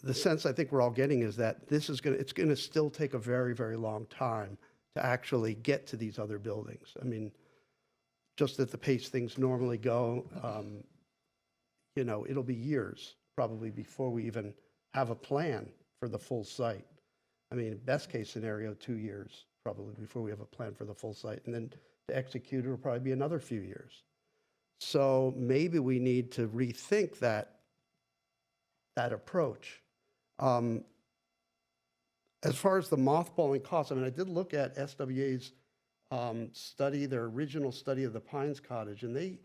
the sense I think we're all getting is that it's going to still take a very, very long time to actually get to these other buildings. I mean, just at the pace things normally go, it'll be years probably before we even have a plan for the full site. I mean, best case scenario, 2 years probably before we have a plan for the full site. And then to execute it will probably be another few years. So maybe we need to rethink that approach. As far as the mothballing costs, I mean, I did look at SWA's study, their original study of the Pines Cottage, and they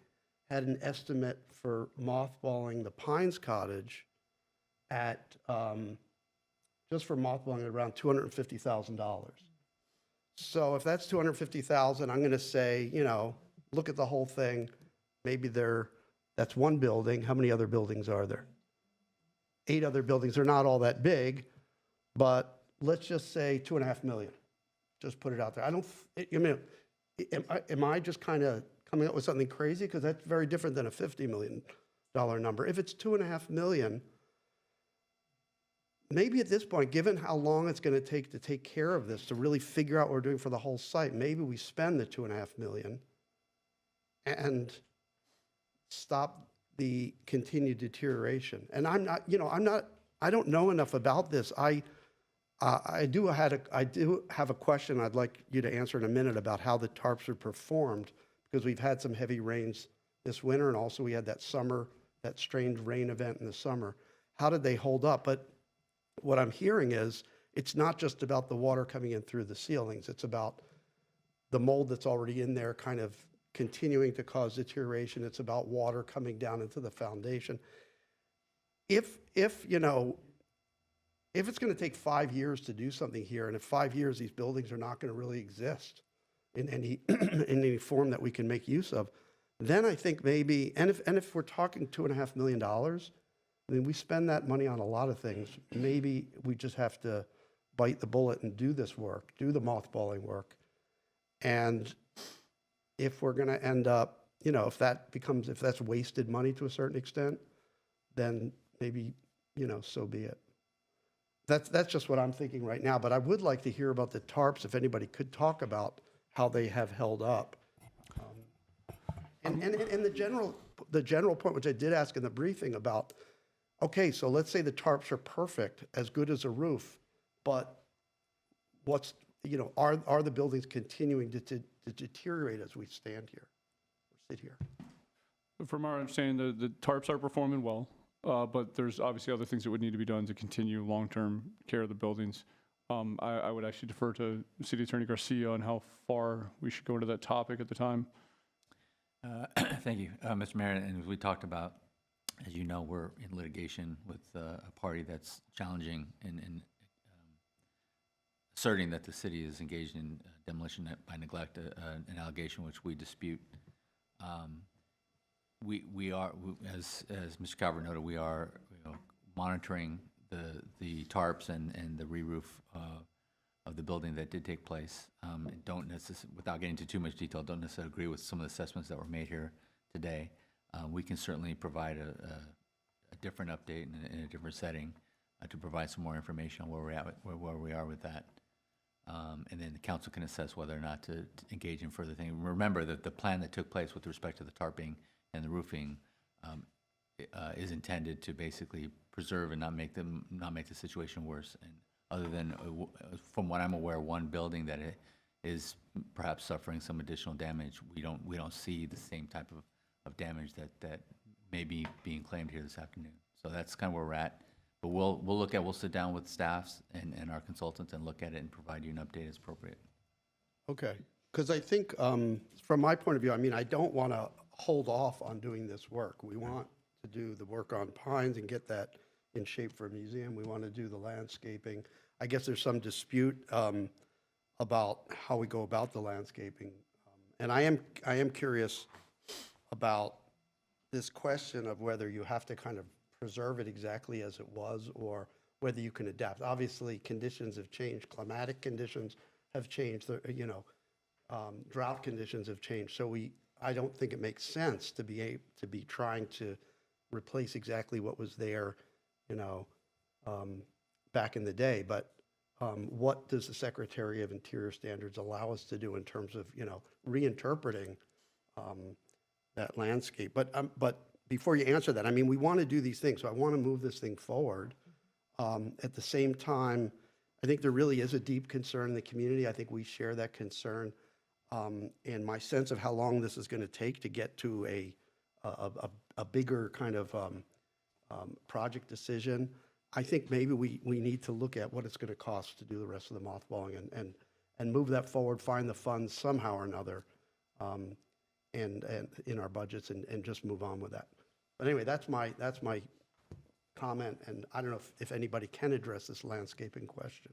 had an estimate for mothballing the Pines Cottage at, just for mothballing, at around $250,000. So if that's $250,000, I'm going to say, look at the whole thing. Maybe that's one building. How many other buildings are there? 8 other buildings. They're not all that big, but let's just say $2.5 million. Just put it out there. Am I just kind of coming up with something crazy? Because that's very different than a $50 million number. If it's $2.5 million, maybe at this point, given how long it's going to take care of this, to really figure out what we're doing for the whole site, maybe we spend the $2.5 million and stop the continued deterioration. And I don't know enough about this. I do have a question I'd like you to answer in a minute about how the tarps are performed, because we've had some heavy rains this winter, and also we had that strange rain event in the summer. How did they hold up? But what I'm hearing is it's not just about the water coming in through the ceilings. It's about the mold that's already in there kind of continuing to cause deterioration. It's about water coming down into the foundation. If it's going to take 5 years to do something here, and in 5 years these buildings are not going to really exist in any in any form that we can make use of, then I think maybe, and if we're talking $2.5 million, I mean, we spend that money on a lot of things. Maybe we just have to bite the bullet and do this work, do the mothballing work. And if we're going to end up, if that's wasted money to a certain extent, then maybe, so be it. That's just what I'm thinking right now. But I would like to hear about the tarps, if anybody could talk about how they have held up. And the general point, which I did ask in the briefing about okay, so let's say the tarps are perfect, as good as a roof, but what's, are the buildings continuing to deteriorate as we stand here, or sit here? From our understanding, the tarps are performing well, but there's obviously other things that would need to be done to continue long-term care of the buildings. I would actually defer to City Attorney Garcia on how far we should go into that topic at the time. Thank you, Mr. Mayor. And as we talked about, as you know, we're in litigation with a party that's challenging and asserting that the city is engaged in demolition by neglect, an allegation which we dispute. We are, as Mr. Calvert noted, we are monitoring the tarps and the re-roof of the building that did take place. And don't necessarily, without getting into too much detail, don't necessarily agree with some of the assessments that were made here today. We can certainly provide a different update in a different setting to provide some more information on where we are with that. And then the council can assess whether or not to engage in further things. Remember that the plan that took place with respect to the tarping and the roofing is intended to basically preserve and not make the situation worse. And other than, from what I'm aware, one building that is perhaps suffering some additional damage, we don't see the same type of damage that may be being claimed here this afternoon. So that's kind of where we're at. But we'll sit down with staffs and our consultants and look at it and provide you an update as appropriate. Okay, because I think, from my point of view, I mean, I don't want to hold off on doing this work. We want to do the work on Pines and get that in shape for a museum. We want to do the landscaping. I guess there's some dispute about how we go about the landscaping. And I am curious about this question of whether you have to kind of preserve it exactly as it was or whether you can adapt. Obviously, conditions have changed. Climatic conditions have changed. Drought conditions have changed. So I don't think it makes sense to be trying to replace exactly what was there, back in the day. But what does the Secretary of Interior Standards allow us to do in terms of, reinterpreting that landscape? But before you answer that, I mean, we want to do these things, so I want to move this thing forward. At the same time, I think there really is a deep concern in the community. I think we share that concern. And my sense of how long this is going to take to get to a bigger kind of project decision, I think maybe we need to look at what it's going to cost to do the rest of the mothballing and move that forward, find the funds somehow or another, and in our budgets and just move on with that. But anyway, that's my comment, and I don't know if anybody can address this landscaping question.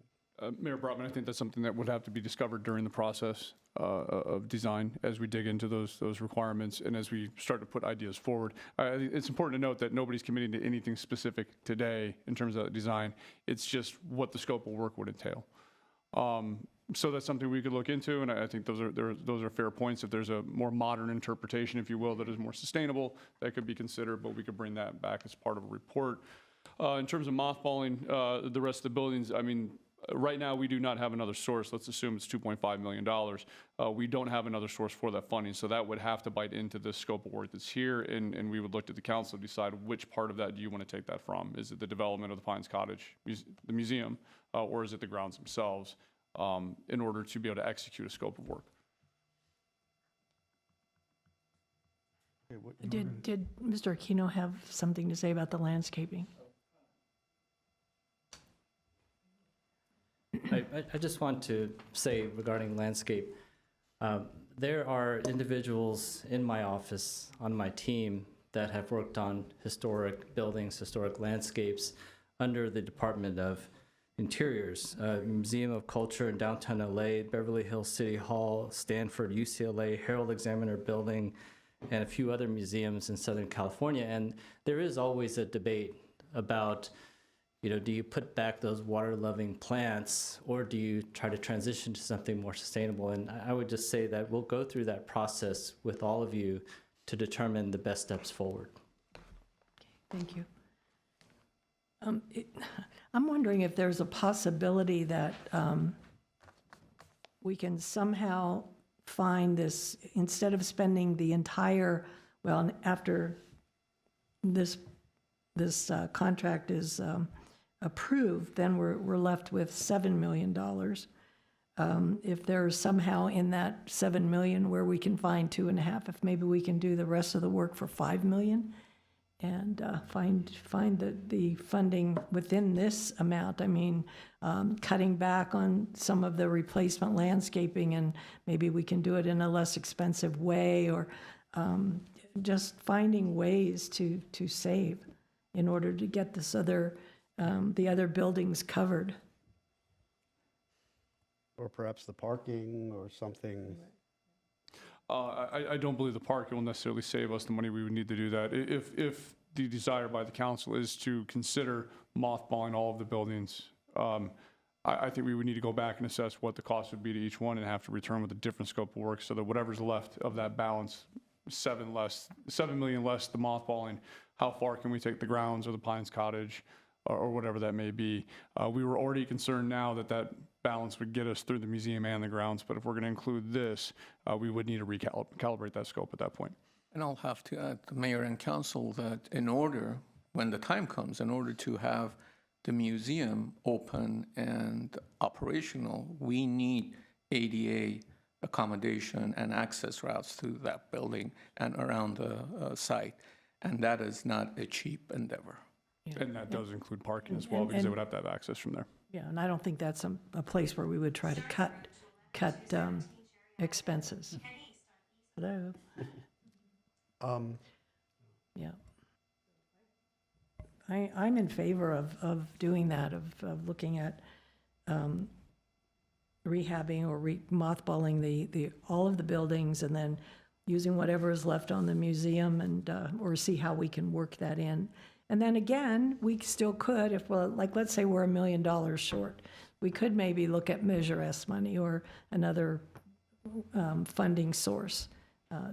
Mayor Brotman, I think that's something that would have to be discovered during the process of design as we dig into those requirements and as we start to put ideas forward. It's important to note that nobody's committing to anything specific today in terms of design. It's just what the scope of work would entail. So that's something we could look into, and I think those are fair points. If there's a more modern interpretation, if you will, that is more sustainable, that could be considered, but we could bring that back as part of a report. In terms of mothballing the rest of the buildings, I mean, right now we do not have another source. Let's assume it's $2.5 million. We don't have another source for that funding, so that would have to bite into the scope of work that's here, and we would look to the council to decide which part of that do you want to take that from. Is it the development of the Pines Cottage, the museum, or is it the grounds themselves? In order to be able to execute a scope of work. Did Mr. Aquino have something to say about the landscaping? I just want to say regarding landscape, there are individuals in my office, on my team, that have worked on historic buildings, historic landscapes under the Department of Interiors, Museum of Culture in downtown LA, Beverly Hills City Hall, Stanford, UCLA, Herald Examiner Building, and a few other museums in Southern California. And there is always a debate about, do you put back those water-loving plants, or do you try to transition to something more sustainable? And I would just say that we'll go through that process with all of you to determine the best steps forward. Thank you. I'm wondering if there's a possibility that we can somehow find this, instead of spending the entire, after this this contract is approved, then we're left with $7 million. If there's somehow in that 7 million where we can find 2.5, if maybe we can do the rest of the work for 5 million and find the funding within this amount. I mean, cutting back on some of the replacement landscaping, and maybe we can do it in a less expensive way, or just finding ways to save in order to get this other, the other buildings covered. Or perhaps the parking or something. I don't believe the parking will necessarily save us the money we would need to do that. If the desire by the council is to consider mothballing all of the buildings, I think we would need to go back and assess what the cost would be to each one and have to return with a different scope of work so that whatever's left of that balance, 7 million less the mothballing, how far can we take the grounds or the Pines Cottage or whatever that may be. We were already concerned now that balance would get us through the museum and the grounds, but if we're going to include this, we would need to recalibrate that scope at that point. And I'll have to add, the mayor and council, that in order, when the time comes, in order to have the museum open and operational, we need ADA accommodation and access routes to that building and around the site. And that is not a cheap endeavor. And that does include parking as well, because they would have to have access from there. Yeah, and I don't think that's a place where we would try to cut expenses. Hello? Yeah. I'm in favor of doing that, of looking at rehabbing or mothballing all of the buildings, and then using whatever is left on the museum, and or see how we can work that in. And then again, we still could, if, well, like, let's say we're $1 million short, we could maybe look at Measure S money or another funding source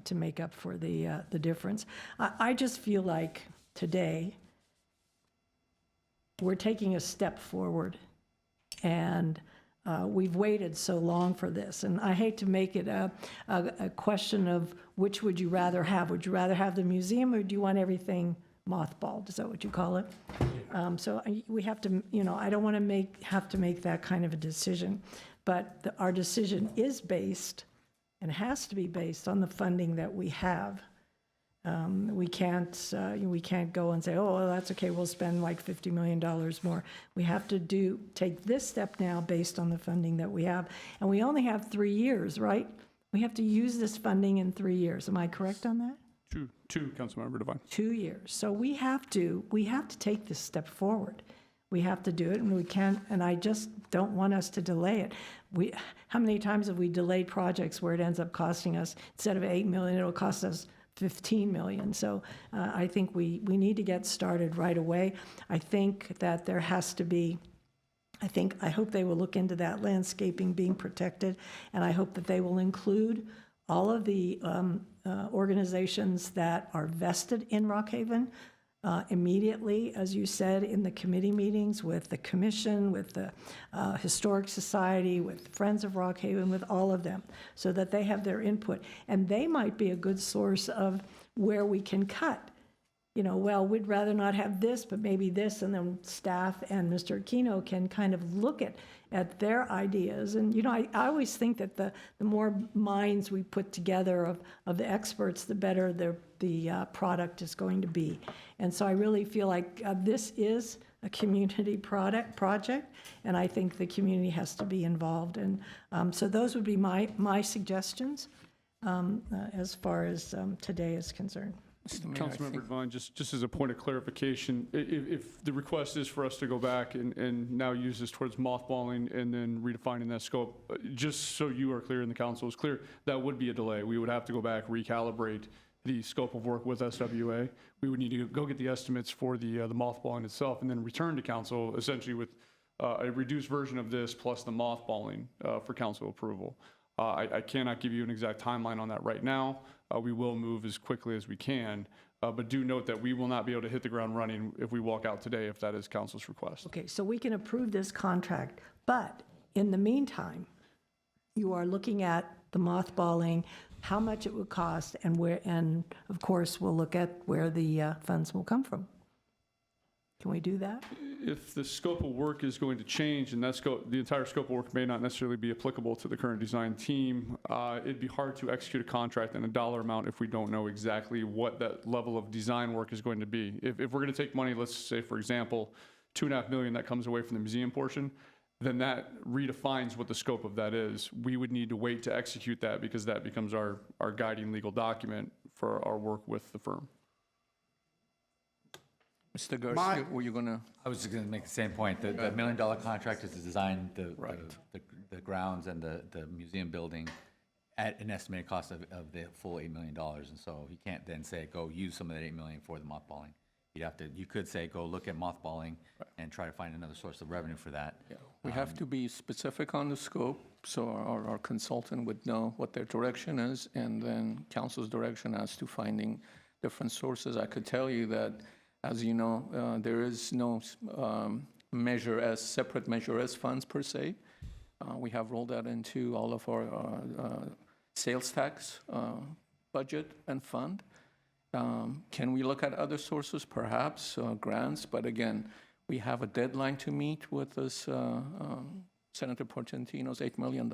to make up for the difference. I just feel like today we're taking a step forward, and we've waited so long for this. And I hate to make it a question of which would you rather have. Would you rather have the museum, or do you want everything mothballed? Is that what you call it? So we have to, I don't want to have to make that kind of a decision. But our decision is based, and has to be based, on the funding that we have. We can't go and say, oh, well, that's okay, we'll spend like $50 million more. We have to take this step now based on the funding that we have. And we only have 3 years, right? We have to use this funding in 3 years. Am I correct on that? Two, Councilmember Devine. 2 years. So we have to take this step forward. We have to do it, and we can't, and I just don't want us to delay it. How many times have we delayed projects where it ends up costing us, instead of $8 million, it'll cost us $15 million. So I think we need to get started right away. I think that there has to be, I hope they will look into that landscaping being protected, and I hope that they will include all of the organizations that are vested in Rockhaven immediately, as you said, in the committee meetings with the commission, with the Historic Society, with Friends of Rockhaven, with all of them, so that they have their input. And they might be a good source of where we can cut. Well, we'd rather not have this, but maybe this, and then staff and Mr. Aquino can kind of look at their ideas. And, I always think that the more minds we put together of the experts, the better the product is going to be. And so I really feel like this is a community project, and I think the community has to be involved. And so those would be my suggestions as far as today is concerned. Councilmember Devine, just as a point of clarification, if the request is for us to go back and now use this towards mothballing and then redefining that scope, just so you are clear and the council is clear, that would be a delay. We would have to go back, recalibrate the scope of work with SWA. We would need to go get the estimates for the mothballing itself, and then return to council essentially with a reduced version of this plus the mothballing for council approval. I cannot give you an exact timeline on that right now. We will move as quickly as we can, but do note that we will not be able to hit the ground running if we walk out today, if that is council's request. Okay, so we can approve this contract, but in the meantime, you are looking at the mothballing, how much it would cost, and of course, we'll look at where the funds will come from. Can we do that? If the scope of work is going to change, and the entire scope of work may not necessarily be applicable to the current design team, it'd be hard to execute a contract and a dollar amount if we don't know exactly what that level of design work is going to be. If we're going to take money, let's say, for example, $2.5 million that comes away from the museum portion, then that redefines what the scope of that is. We would need to wait to execute that because that becomes our guiding legal document for our work with the firm. Mr. Garcia, were you gonna? I was just going to make the same point. The $1 million contract is to design the grounds and the museum building at an estimated cost of the full $8 million. And so you can't then say, go use some of that $8 million for the mothballing. You could say, go look at mothballing and try to find another source of revenue for that. Yeah. We have to be specific on the scope, so our consultant would know what their direction is, and then council's direction as to finding different sources. I could tell you that, as you know, there is no separate Measure S funds per se. We have rolled that into all of our sales tax budget and fund. Can we look at other sources? Perhaps grants, but again, we have a deadline to meet with this Senator Portantino's $8 million.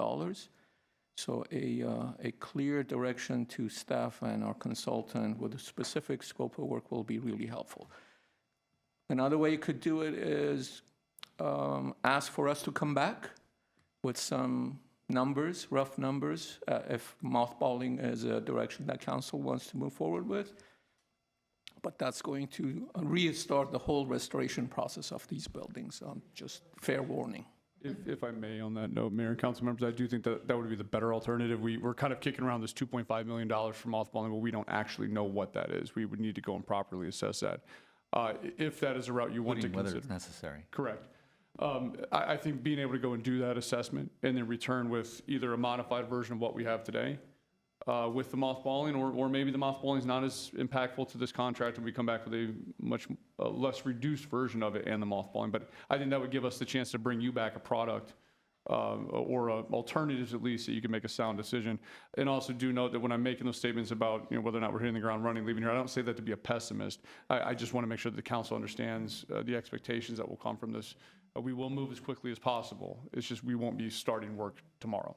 So a clear direction to staff and our consultant with a specific scope of work will be really helpful. Another way you could do it is ask for us to come back with some numbers, rough numbers, if mothballing is a direction that council wants to move forward with. But that's going to restart the whole restoration process of these buildings. Just fair warning. If I may, on that note, Mayor and council members, I do think that would be the better alternative. We're kind of kicking around this $2.5 million for mothballing, but we don't actually know what that is. We would need to go and properly assess that. If that is a route you want to Including consider. whether it's necessary. Correct. I think being able to go and do that assessment and then return with either a modified version of what we have today with the mothballing, or maybe the mothballing is not as impactful to this contract and we come back with a much less reduced version of it and the mothballing. But I think that would give us the chance to bring you back a product or alternatives at least that you can make a sound decision. And also do note that when I'm making those statements about whether or not we're hitting the ground running, leaving here, I don't say that to be a pessimist. I just want to make sure that the council understands the expectations that will come from this. We will move as quickly as possible. It's just we won't be starting work tomorrow.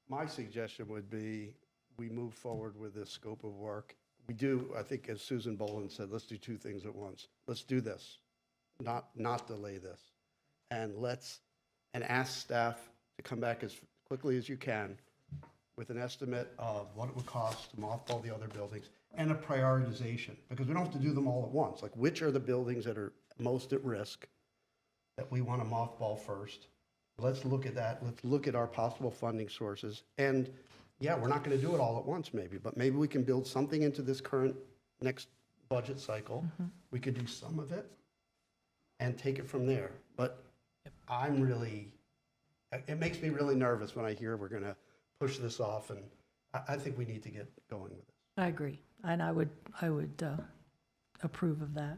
My suggestion would be we move forward with this scope of work. We do, I think, as Susan Boland said, let's do two things at once. Let's do this, not delay this. And ask staff to come back as quickly as you can with an estimate of what it would cost to mothball the other buildings and a prioritization, because we don't have to do them all at once. Like, which are the buildings that are most at risk that we want to mothball first? Let's look at that. Let's look at our possible funding sources. And yeah, we're not going to do it all at once maybe, but maybe we can build something into this next budget cycle. We could do some of it and take it from there. But it makes me really nervous when I hear we're going to push this off, and I think we need to get going with it. I agree, and I would approve of that.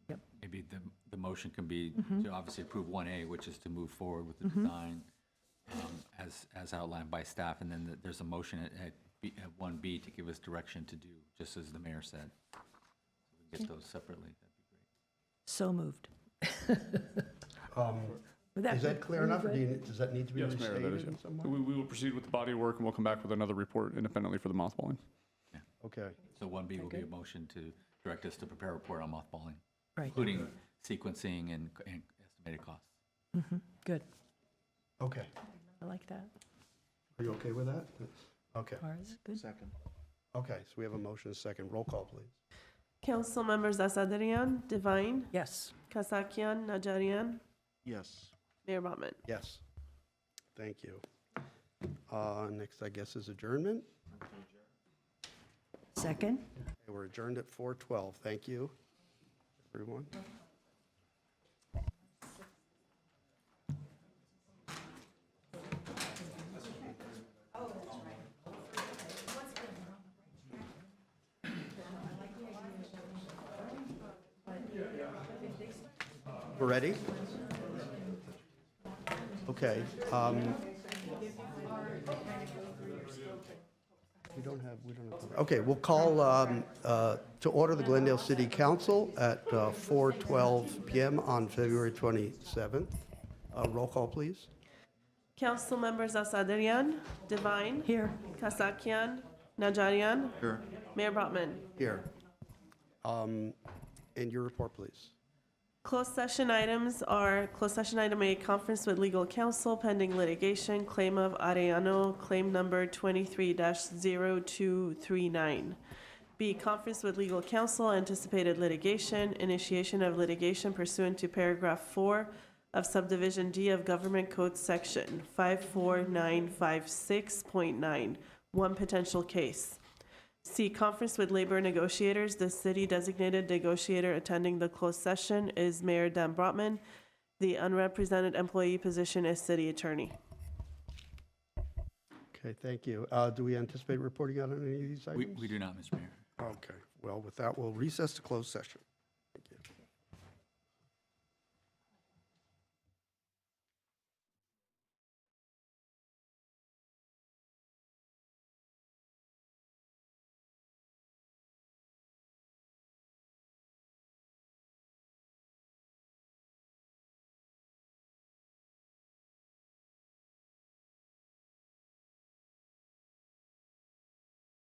Yep. Maybe the motion can be to obviously approve 1A, which is to move forward with the design as outlined by staff, and then there's a motion at 1B to give us direction to do, just as the mayor said. So we can get those separately. That'd be great. So moved. Is that clear enough, or does that need to be Yes, Mayor, that is, restated in some way? we will proceed with the body of work and we'll come back with another report independently for the mothballing. Okay. So 1B will be a motion to direct us to prepare a report on mothballing, Right. including sequencing and estimated costs. Good. Okay. I like that. Are you okay with that? Okay. All right, good. Second. Okay, so we have a motion, a second. Roll call, please. Council members Asadrian, Divine, Yes. Kasakian, Najarian, Yes. Mayor Brotman. Yes. Thank you. Next, I guess, is adjournment. Second? Okay, we're adjourned at 4:12. Thank you, everyone. We're ready? Okay. don't have. Okay, we'll call to order the Glendale City Council at 4:12 PM on February 27th. Roll call, please. Council members Asadrian, Divine, Here. Kasakian, Najarian, Sure. Mayor Brotman. Here. And your report, please. Closed session items are closed session item A, conference with legal counsel pending litigation, claim of Arellano, claim number 23-0239. B, conference with legal counsel, anticipated litigation, initiation of litigation pursuant to paragraph 4 of subdivision D of Government Code Section 54956.9, one potential case. C, conference with labor negotiators. The city designated negotiator attending the closed session is Mayor Dan Brotman. The unrepresented employee position is city attorney. Okay, thank you. Do we anticipate reporting out on any of these items? We do not, Mr. Mayor. Okay, well, with that, we'll recess to closed session.